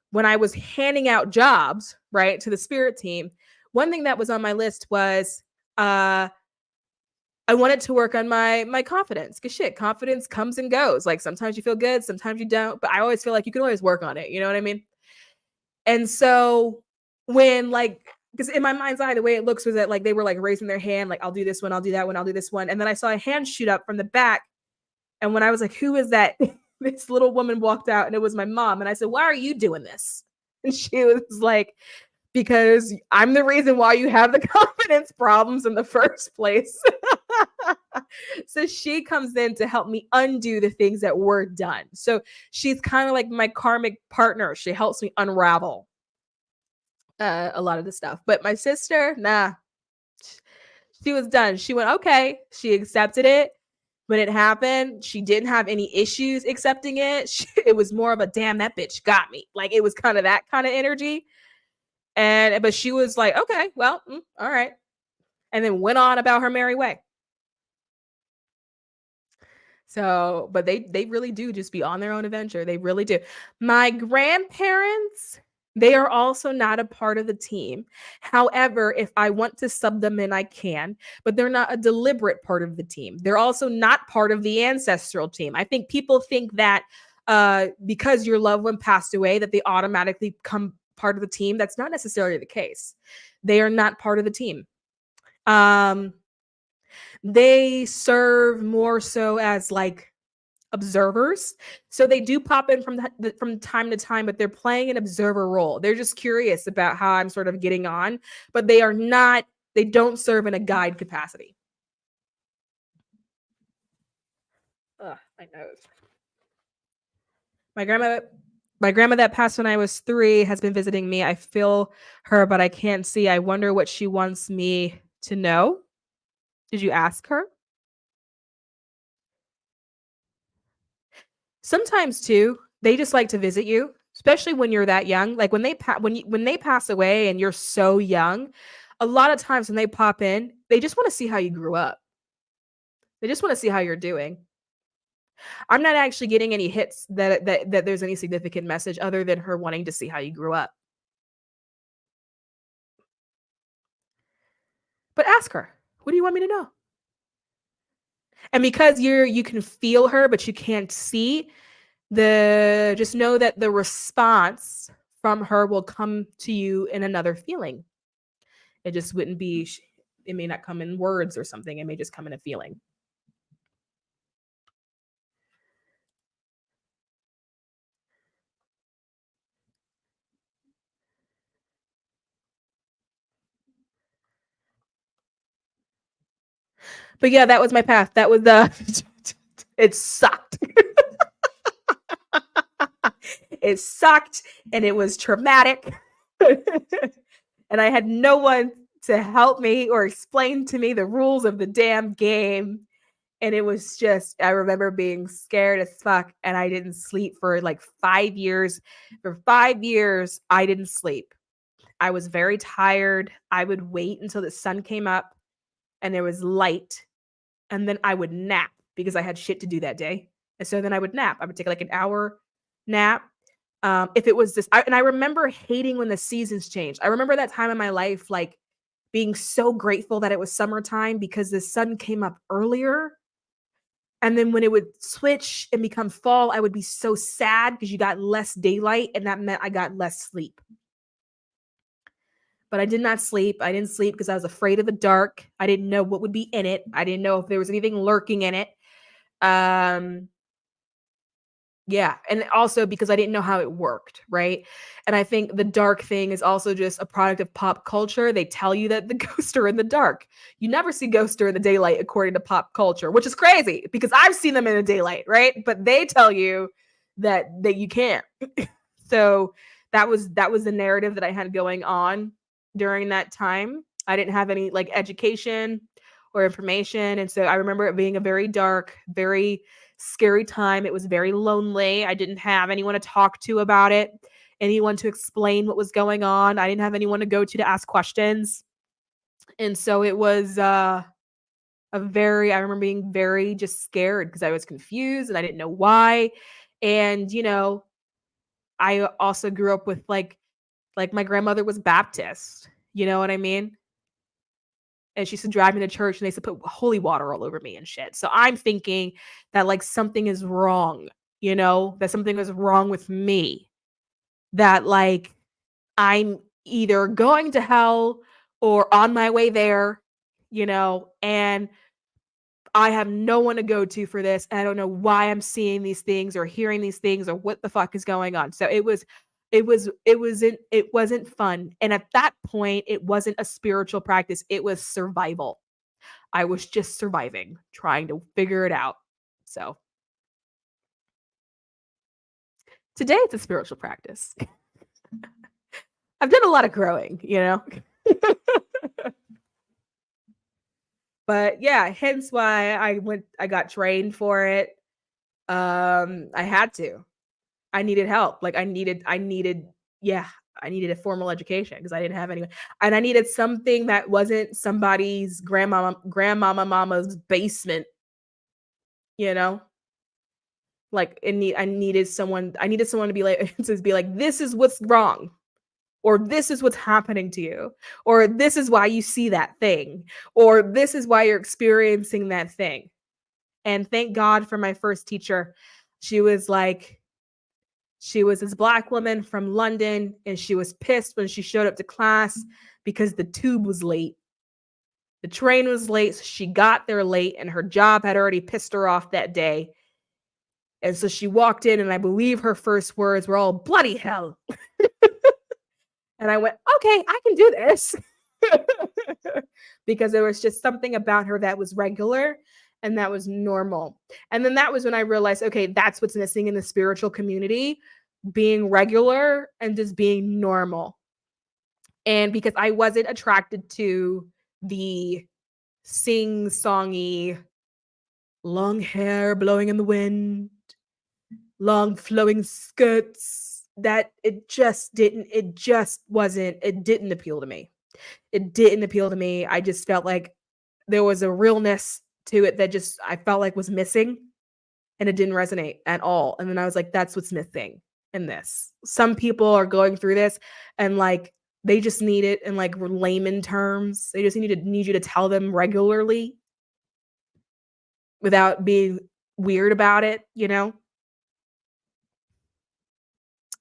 when I was handing out jobs, right, to the spirit team, one thing that was on my list was I wanted to work on my confidence. Because shit, confidence comes and goes. Like sometimes you feel good, sometimes you don't. But I always feel like you can always work on it. You know what I mean? And so when because in my mind's eye, the way it looks was that like they were like raising their hand, like I'll do this one, I'll do that one, I'll do this one. And then I saw a hand shoot up from the back. And when I was like, who is that? This little woman walked out and it was my mom. And I said, why are you doing this? And she was like, because I'm the reason why you have the confidence problems in the first place. So she comes in to help me undo the things that were done. So she's kind of like my karmic partner. She helps me unravel a lot of the stuff. But my sister, nah, she was done. She went, okay. She accepted it. when it happened, she didn't have any issues accepting it. It was more of a damn, that bitch got me. Like, it was kind of that kind of energy. But she was like, okay, well, all right. And then went on about her merry way. So, but they really do just be on their own adventure. They really do. My grandparents, they are also not a part of the team. However, if I want to sub them in, I can, but they're not a deliberate part of the team. They're also not part of the ancestral team. I think people think that because your loved one passed away, that they automatically become part of the team. That's not necessarily the case. They are not part of the team. They serve more so as like observers. So they do pop in from time to time, but they're playing an observer role. They're just curious about how I'm sort of getting on, but they don't serve in a guide capacity. Ugh, my nose. My grandma that passed when I was 3 has been visiting me. I feel her, but I can't see. I wonder what she wants me to know. Did you ask her? Sometimes too, they just like to visit you, especially when you're that young. Like when they pass away and you're so young, a lot of times when they pop in, they just want to see how you grew up. They just want to see how you're doing. I'm not actually getting any hits that there's any significant message other than her wanting to see how you grew up. But ask her, what do you want me to know? And because you can feel her, but you can't see, just know that the response from her will come to you in another feeling. It just wouldn't be, it may not come in words or something. It may just come in a feeling. But yeah, that was my path. That was it sucked. It sucked and it was traumatic. And I had no one to help me or explain to me the rules of the damn game. And it was just, I remember being scared as fuck and I didn't sleep for like 5 years. For 5 years, I didn't sleep. I was very tired. I would wait until the sun came up and there was light. And then I would nap because I had shit to do that day. And so then I would nap. I would take like an hour nap. If it was and I remember hating when the seasons changed. I remember that time in my life, like being so grateful that it was summertime because the sun came up earlier. And then when it would switch and become fall, I would be so sad because you got less daylight and that meant I got less sleep. But I did not sleep. I didn't sleep because I was afraid of the dark. I didn't know what would be in it. I didn't know if there was anything lurking in it. Yeah, and also because I didn't know how it worked, right? And I think the dark thing is also just a product of pop culture. They tell you that the ghosts are in the dark. You never see ghosts during the daylight according to pop culture, which is crazy because I've seen them in the daylight, right? But they tell you that you can't. So that was the narrative that I had going on during that time. I didn't have any like education or information, and so I remember it being a very dark, very scary time. It was very lonely. I didn't have anyone to talk to about it, anyone to explain what was going on. I didn't have anyone to go to ask questions. And so it was I remember being very just scared because I was confused and I didn't know why. And I also grew up with like my grandmother was Baptist. You know what I mean? And she used to drive me to church and they used to put holy water all over me and shit. So I'm thinking that like something is wrong, that something is wrong with me, that like I'm either going to hell or on my way there, and I have no one to go to for this. And I don't know why I'm seeing these things or hearing these things or what the fuck is going on. So it wasn't fun. And at that point, it wasn't a spiritual practice. It was survival. I was just surviving, trying to figure it out. So today it's a spiritual practice. I've done a lot of growing, But yeah, hence why I got trained for it. I had to. I needed help. Like yeah, I needed a formal education because I didn't have any, and I needed something that wasn't somebody's grandmama mama's basement, you know? Like I needed someone to be like to be like, this is what's wrong, or this is what's happening to you, or this is why you see that thing, or this is why you're experiencing that thing. And thank God for my first teacher. She was like, she was this Black woman from London, and she was pissed when she showed up to class because the tube was late. The train was late, so she got there late, and her job had already pissed her off that day. And so she walked in, and I believe her first words were all bloody hell. And I went, okay, I can do this. Because there was just something about her that was regular and that was normal. And then that was when I realized, okay, that's what's missing in the spiritual community, being regular and just being normal. And because I wasn't attracted to the sing-songy, long hair blowing in the wind, long flowing skirts, that it didn't appeal to me. It didn't appeal to me. I just felt like there was a realness to it that just I felt like was missing, and it didn't resonate at all. And then I was like, that's what's missing in this. Some people are going through this and like they just need it in like layman terms. They just need you to tell them regularly without being weird about it, you know?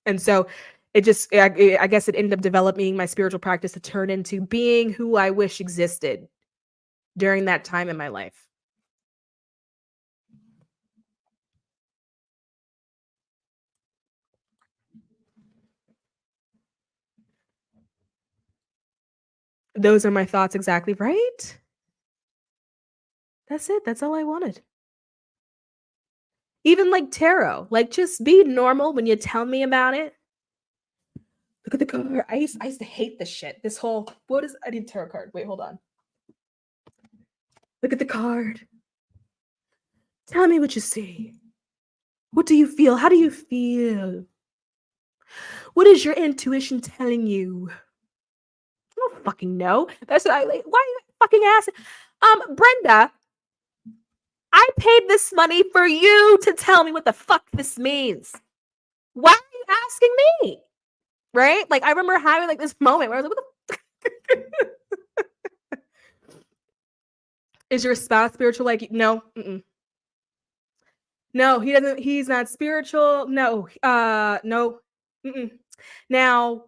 And so it just, I guess it ended up developing my spiritual practice to turn into being who I wish existed during that time in my life. Those are my thoughts exactly, right? That's it. That's all I wanted. Even like tarot, like just be normal when you tell me about it. Look at the card. I used to hate this shit. This whole, what is, I need tarot card. Wait, hold on. Look at the card. Tell me what you see. What do you feel? How do you feel? What is your intuition telling you? I don't fucking know. That's what I like. Why are you fucking asking? Brenda, I paid this money for you to tell me what the fuck this means. Why are you asking me? Right? Like I remember having like this moment where I was like, what the Is your spouse spiritual like you? No. Mm-mm. No, he doesn't. He's not spiritual. No. No. Mm-mm. Now,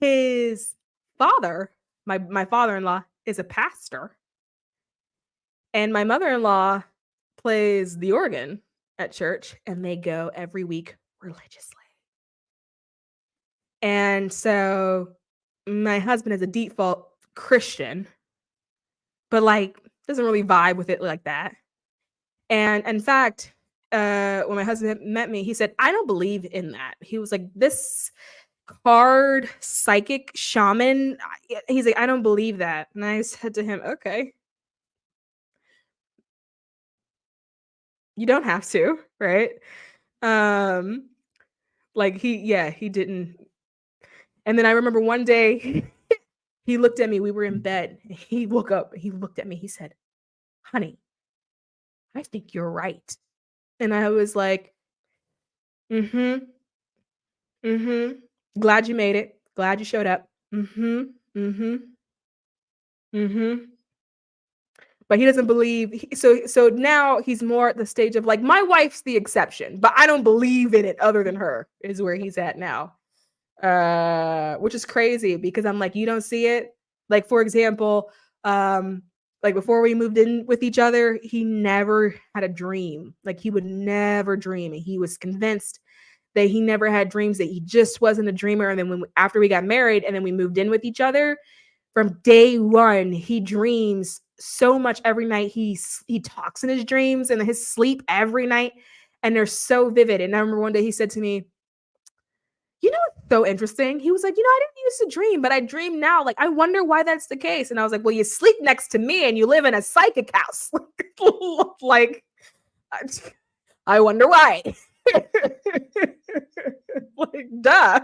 his father, my father-in-law, is a pastor, and my mother-in-law plays the organ at church, and they go every week religiously. And so my husband is a default Christian, but like doesn't really vibe with it like that. And in fact, when my husband met me, he said, I don't believe in that. He was like, this card psychic shaman. He's like, I don't believe that. And I said to him, okay, you don't have to, right? Um, like he didn't. And then I remember one day he looked at me, we were in bed. He woke up, he looked at me, he said, honey, I think you're right. And I was like, mm-hmm, mm-hmm. Glad you made it. Glad you showed up. Mm-hmm. Mm-hmm. Mm-hmm. But he doesn't believe so now he's more at the stage of like my wife's the exception, but I don't believe in it other than her is where he's at now. Which is crazy because I'm like, you don't see it. Like, for example, like before we moved in with each other, he never had a dream. Like he would never dream. And he was convinced that he never had dreams, that he just wasn't a dreamer. And then after we got married and then we moved in with each other, from day one, he dreams so much every night. He talks in his dreams and his sleep every night. And they're so vivid. And I remember one day he said to me, you know, it's so interesting. He was like, I didn't used to dream, but I dream now. Like, I wonder why that's the case. And I was like, well, you sleep next to me and you live in a psychic house. Like, I wonder why. Like, duh.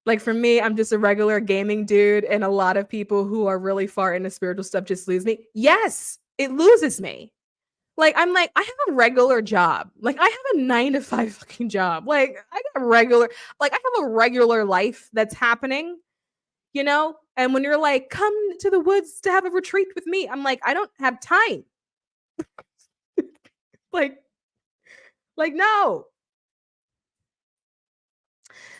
Like, for me, I'm just a regular gaming dude, and a lot of people who are really far into spiritual stuff just lose me. Yes, it loses me. Like, I'm like, I have a regular job. Like, I have a 9 to 5 fucking job. Like, I got I have a regular life that's happening, And when you're like, come to the woods to have a retreat with me, I'm like, I don't have time. like, no.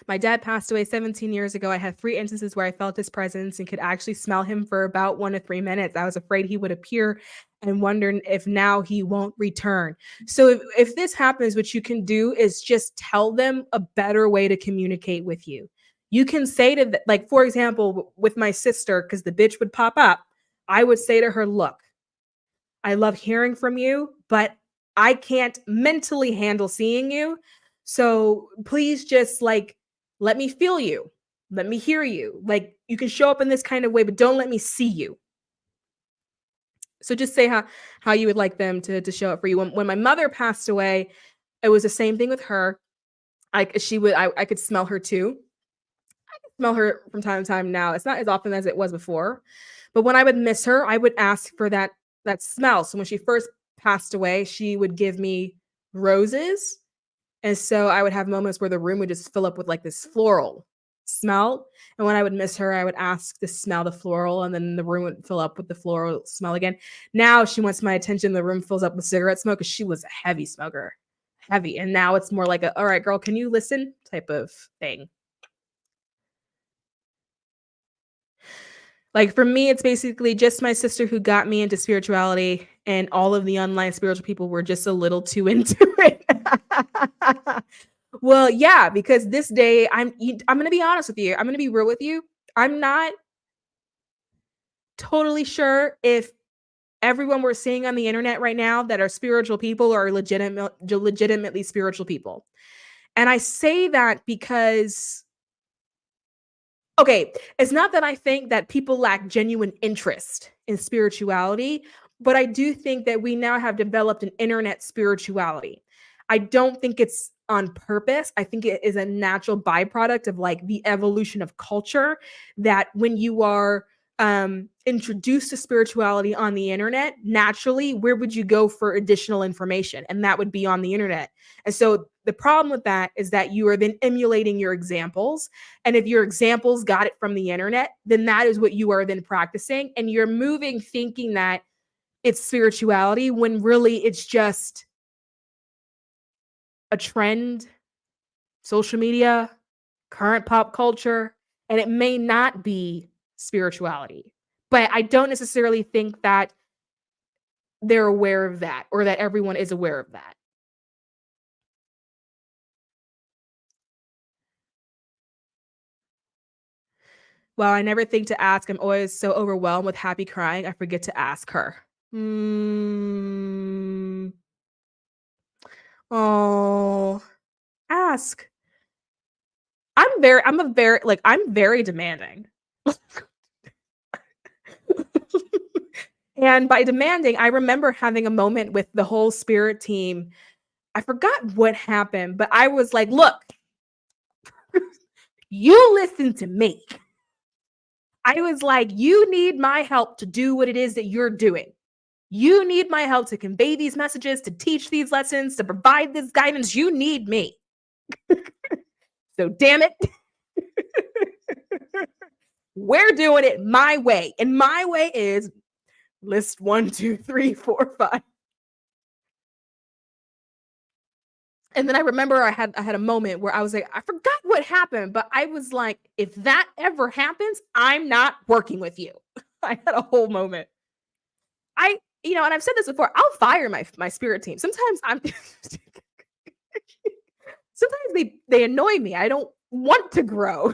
My dad passed away 17 years ago. I had 3 instances where I felt his presence and could actually smell him for about 1 to 3 minutes. I was afraid he would appear and wondering if now he won't return. So if this happens, what you can do is just tell them a better way to communicate with you. You can say to them, like, for example, with my sister, because the bitch would pop up, I would say to her, look, I love hearing from you, but I can't mentally handle seeing you. So please just let me feel you. Let me hear you. Like, you can show up in this kind of way, but don't let me see you. So just say how you would like them to show up for you. When my mother passed away, it was the same thing with her. I could smell her too. I could smell her from time to time now. It's not as often as it was before. But when I would miss her, I would ask for that smell. So when she first passed away, she would give me roses. And so I would have moments where the room would just fill up with like this floral smell. And when I would miss her, I would ask to smell the floral, and then the room would fill up with the floral smell again. Now she wants my attention. The room fills up with cigarette smoke because she was a heavy smoker. Heavy. And now it's more like all right, girl, can you listen type of thing. Like, for me, it's basically just my sister who got me into spirituality, and all of the online spiritual people were just a little too into it. Well, yeah, because this day I'm going to be honest with you. I'm going to be real with you. I'm not totally sure if everyone we're seeing on the internet right now that are spiritual people are legitimately spiritual people. And I say that because, okay, it's not that I think that people lack genuine interest in spirituality, but I do think that we now have developed an internet spirituality. I don't think it's on purpose. I think it is a natural byproduct of like the evolution of culture, that when you are introduced to spirituality on the internet, naturally, where would you go for additional information? And that would be on the internet. And so the problem with that is that you are then emulating your examples. And if your examples got it from the internet, then that is what you are then practicing. And you're moving thinking that it's spirituality when really it's just a trend, social media, current pop culture, and it may not be spirituality. But I don't necessarily think that they're aware of that, or that everyone is aware of that. Well, I never think to ask. I'm always so overwhelmed with happy crying, I forget to ask her. Oh, ask. I'm very demanding. And by demanding, I remember having a moment with the whole spirit team. I forgot what happened, but I was like, look, you listen to me. I was like, you need my help to do what it is that you're doing. You need my help to convey these messages, to teach these lessons, to provide this guidance. You need me. So damn it. We're doing it my way. And my way is list 1, 2, 3, 4, 5. And then I remember I had a moment where I was like, I forgot what happened, but I was like, if that ever happens, I'm not working with you. I had a whole moment. And I've said this before, I'll fire my spirit team. Sometimes sometimes they annoy me. I don't want to grow.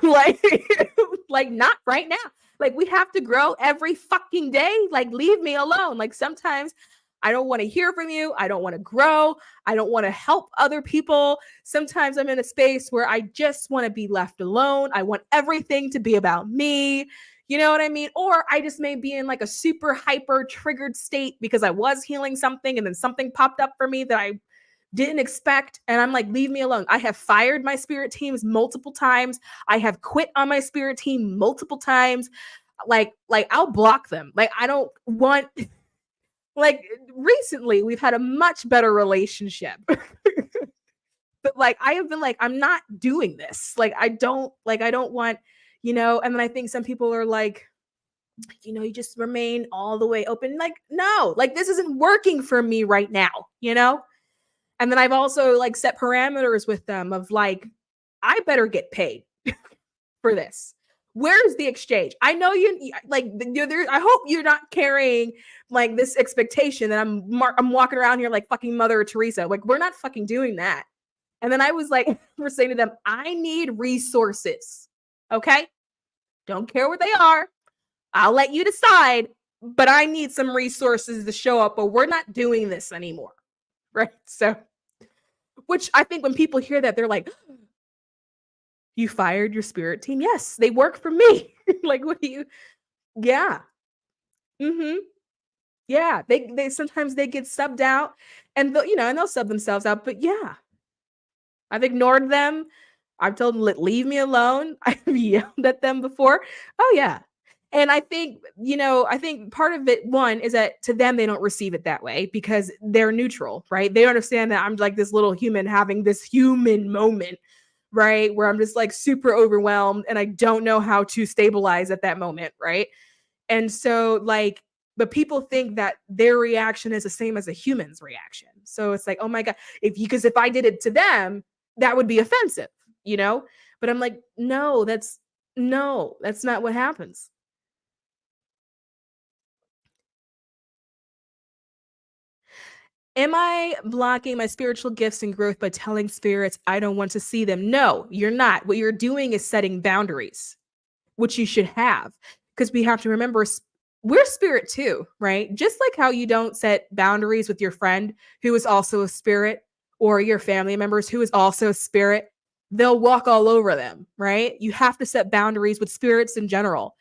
Like not right now. Like, we have to grow every fucking day. Like, leave me alone. Like, sometimes I don't want to hear from you. I don't want to grow. I don't want to help other people. Sometimes I'm in a space where I just want to be left alone. I want everything to be about me. You know what I mean? Or I just may be in like a super hyper triggered state because I was healing something and then something popped up for me that I didn't expect. And I'm like, leave me alone. I have fired my spirit teams multiple times. I have quit on my spirit team multiple times. Like I'll block them. Like I don't want like recently we've had a much better relationship. But like I have been like, I'm not doing this. Like I don't want, and then I think some people are like, you just remain all the way open. Like, no, like this isn't working for me right now. And then I've also like set parameters with them of like, I better get paid for this. Where's the exchange? I know I hope you're not carrying like this expectation that I'm walking around here like fucking Mother Teresa. Like we're not fucking doing that. And then I was like, we're saying to them, I need resources. Okay. Don't care what they are. I'll let you decide, but I need some resources to show up, or we're not doing this anymore. Right. So, which I think when people hear that, they're like, you fired your spirit team? Yes, they work for me. Like, what do you? Yeah. Mm-hmm. Yeah. They sometimes they get subbed out and they'll sub themselves out. But yeah, I've ignored them. I've told them, leave me alone. I've yelled at them before. Oh yeah. And I think part of it, one, is that to them, they don't receive it that way because they're neutral, right? They understand that I'm like this little human having this human moment, right? Where I'm just like super overwhelmed and I don't know how to stabilize at that moment, right? And so like, but people think that their reaction is the same as a human's reaction. So it's like, oh my God, because if I did it to them, that would be offensive, But I'm like, no, that's not what happens. Am I blocking my spiritual gifts and growth by telling spirits I don't want to see them? No, you're not. What you're doing is setting boundaries, which you should have, because we have to remember we're spirit too, right? Just like how you don't set boundaries with your friend who is also a spirit, or your family members who is also a spirit, they'll walk all over them, right? You have to set boundaries with spirits in general.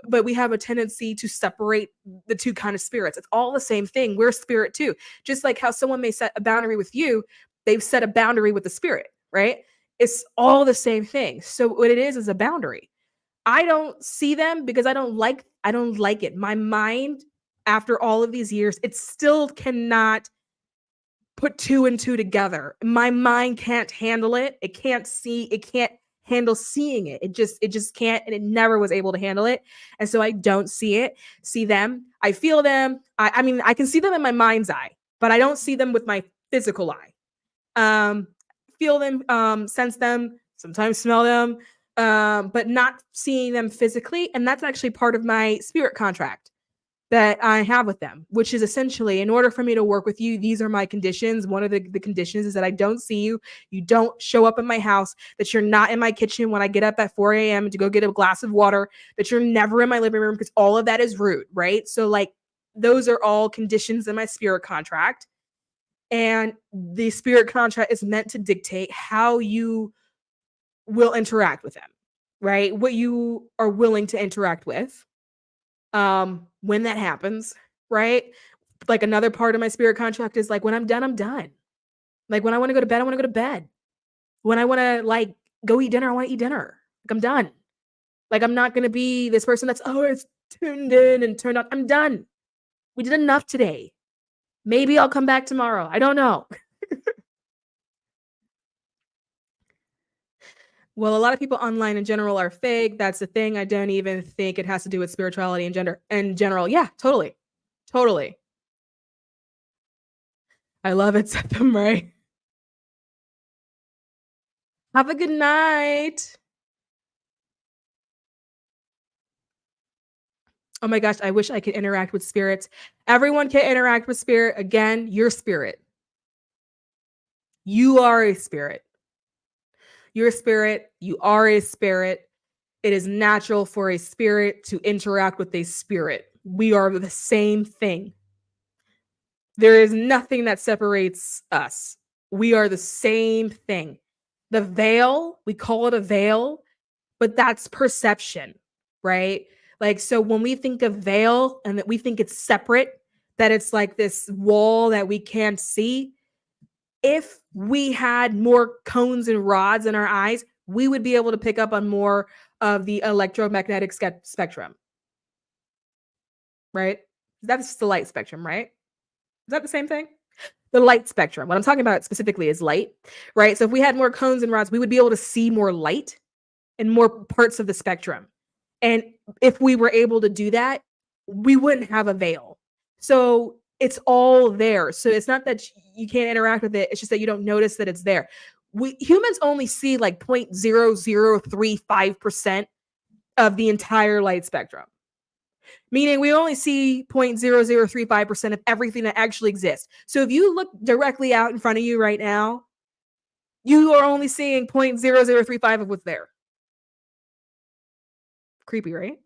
But we have a tendency to separate the two kind of spirits. It's all the same thing. We're spirit too. Just like how someone may set a boundary with you, they've set a boundary with the spirit, right? It's all the same thing. So what it is a boundary. I don't see them because I don't like it. My mind, after all of these years, it still cannot put two and two together. My mind can't handle it. It can't handle seeing it. It just can't, and it never was able to handle it. And so I don't see them. I feel them. I mean, I can see them in my mind's eye, but I don't see them with my physical eye. Feel them, sense them, sometimes smell them, but not seeing them physically. And that's actually part of my spirit contract that I have with them, which is essentially, in order for me to work with you, these are my conditions. One of the conditions is that I don't see you. You don't show up in my house, that you're not in my kitchen when I get up at 4 a.m. to go get a glass of water, that you're never in my living room, because all of that is rude, right? So like, those are all conditions in my spirit contract. And the spirit contract is meant to dictate how you will interact with them, right? What you are willing to interact with. When that happens, right? Like, another part of my spirit contract is like, when I'm done, I'm done. Like, when I want to go to bed, I want to go to bed. When I want to like go eat dinner, I want to eat dinner. Like, I'm done. Like, I'm not going to be this person that's always tuned in and turned on. I'm done. We did enough today. Maybe I'll come back tomorrow. I don't know. Well, a lot of people online in general are fake. That's the thing. I don't even think it has to do with spirituality and gender in general. Yeah, totally. Totally. I love it. Set them right. Have a good night. Oh my gosh, I wish I could interact with spirits. Everyone can interact with spirit. Again, your spirit. You are a spirit. You're a spirit. You are a spirit. It is natural for a spirit to interact with a spirit. We are the same thing. There is nothing that separates us. We are the same thing. The veil, we call it a veil, but that's perception, right? Like, so when we think of veil and that we think it's separate, that it's like this wall that we can't see, if we had more cones and rods in our eyes, we would be able to pick up on more of the electromagnetic spectrum, right? That's the light spectrum, right? Is that the same thing? The light spectrum. What I'm talking about specifically is light, right? So if we had more cones and rods, we would be able to see more light and more parts of the spectrum. And if we were able to do that, we wouldn't have a veil. So it's all there. So it's not that you can't interact with it. It's just that you don't notice that it's there. We humans only see like 0.0035% of the entire light spectrum, meaning we only see 0.0035% of everything that actually exists. So if you look directly out in front of you right now, you are only seeing 0.0035 of what's there. Creepy, right?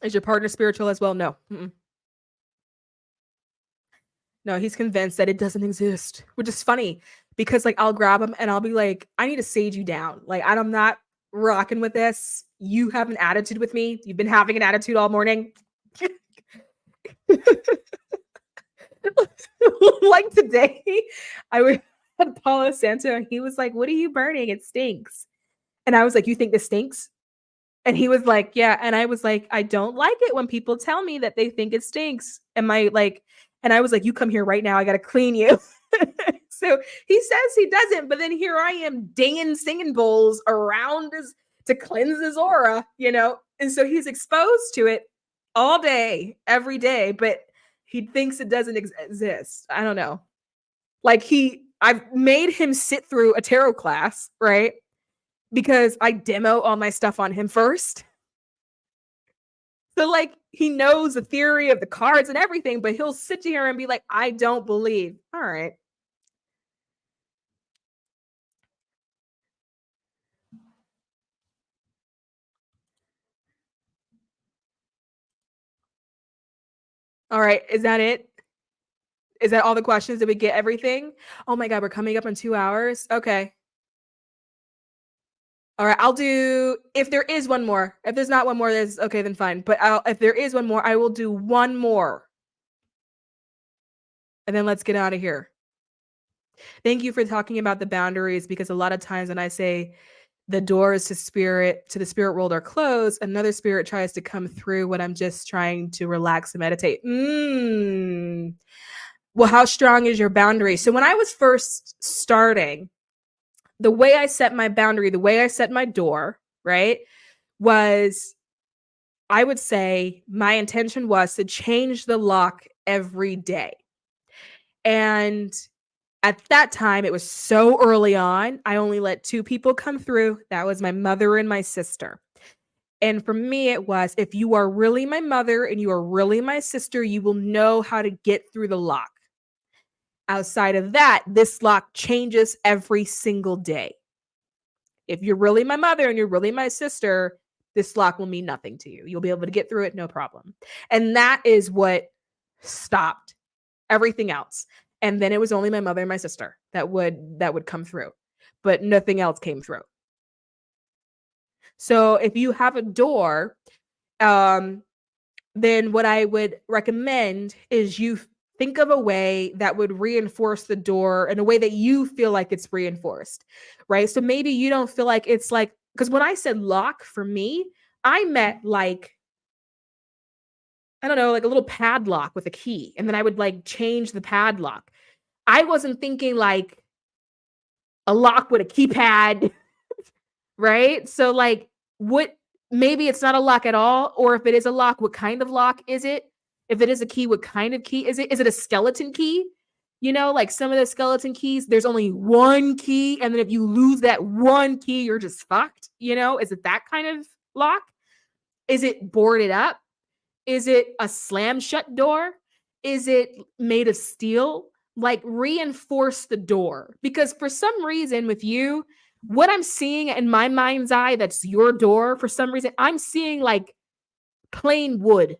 Is your partner spiritual as well? No. Mm-mm. No, he's convinced that it doesn't exist, which is funny because like I'll grab him and I'll be like, I need to sage you down. Like, I'm not rocking with this. You have an attitude with me. You've been having an attitude all morning. Like today, I was at Palo Santo and he was like, "What are you burning? It stinks." And I was like, "You think this stinks?" And he was like, "Yeah." And I was like, "I don't like it when people tell me that they think it stinks." And I was like, "You come here right now. I got to clean you." So he says he doesn't, but then here I am dinging singing bowls around to cleanse his aura, you know? And so he's exposed to it all day, every day, but he thinks it doesn't exist. I don't know. Like I've made him sit through a tarot class, right? Because I demo all my stuff on him first. So like he knows the theory of the cards and everything, but he'll sit here and be like, I don't believe. All right. All right. Is that it? Is that all the questions? Did we get everything? Oh my God, we're coming up on 2 hours. Okay. All right. I'll do, if there is one more. If there's not one more, there's okay, then fine. But if there is one more, I will do one more. And then let's get out of here. Thank you for talking about the boundaries, because a lot of times when I say the doors to the spirit world are closed, another spirit tries to come through when I'm just trying to relax and meditate. Well, how strong is your boundary? So when I was first starting, the way I set my boundary, the way I set my door, right, was I would say my intention was to change the lock every day. And at that time, it was so early on, I only let 2 people come through. That was my mother and my sister. And for me, it was, if you are really my mother and you are really my sister, you will know how to get through the lock. Outside of that, this lock changes every single day. If you're really my mother and you're really my sister, this lock will mean nothing to you. You'll be able to get through it, no problem. And that is what stopped everything else. And then it was only my mother and my sister that would come through, but nothing else came through. So if you have a door, then what I would recommend is you think of a way that would reinforce the door in a way that you feel like it's reinforced, right? So maybe you don't feel like it's like, because when I said lock for me, I meant like, I don't know, like a little padlock with a key. And then I would like change the padlock. I wasn't thinking like a lock with a keypad, right? So like maybe it's not a lock at all, or if it is a lock, what kind of lock is it? If it is a key, what kind of key is it? Is it a skeleton key? You know, like some of the skeleton keys, there's only one key, and then if you lose that one key, you're just fucked. You know, is it that kind of lock? Is it boarded up? Is it a slam shut door? Is it made of steel? Like reinforce the door, because for some reason with you, What I'm seeing in my mind's eye, that's your door for some reason, I'm seeing like plain wood,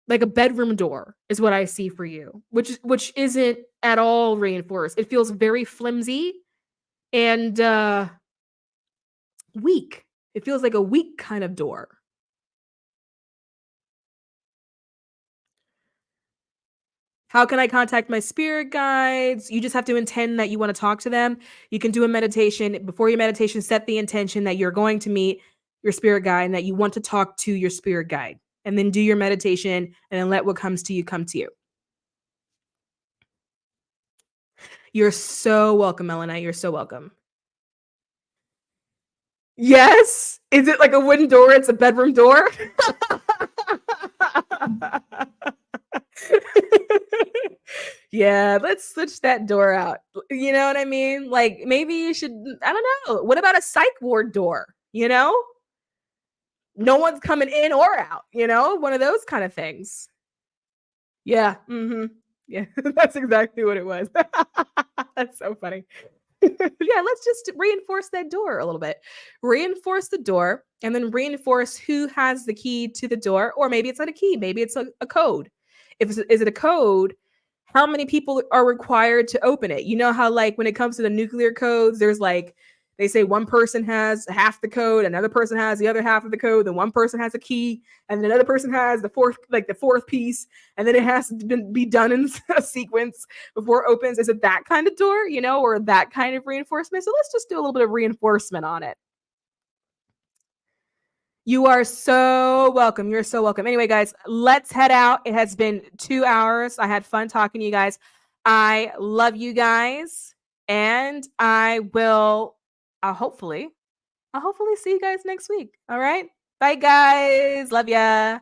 like a bedroom door is what I see for you, which isn't at all reinforced. It feels very flimsy and weak. It feels like a weak kind of door. How can I contact my spirit guides? You just have to intend that you want to talk to them. You can do a meditation. Before your meditation, set the intention that you're going to meet your spirit guide and that you want to talk to your spirit guide. And then do your meditation and then let what comes to you come to you. You're so welcome, Melanie. You're so welcome. Yes? Is it like a wooden door? It's a bedroom door? Yeah, let's switch that door out. You know what I mean? Like maybe you should, I don't know. What about a psych ward door? You know? No one's coming in or out, you know? One of those kind of things. Yeah. Yeah, that's exactly what it was. That's so funny. Yeah, let's just reinforce that door a little bit. Reinforce the door and then reinforce who has the key to the door, or maybe it's not a key, maybe it's a code. Is it a code? How many people are required to open it? You know how like when it comes to the nuclear codes, there's like they say one person has half the code, another person has the other half of the code, then one person has a key, and then another person has the fourth piece, and then it has to be done in a sequence before it opens. Is it that kind of door, you know, or that kind of reinforcement? So let's just do a little bit of reinforcement on it. You are so welcome. You're so welcome. Anyway, guys, let's head out. It has been 2 hours. I had fun talking to you guys. I love you guys, and I'll hopefully see you guys next week. All right. Bye, guys. Love ya.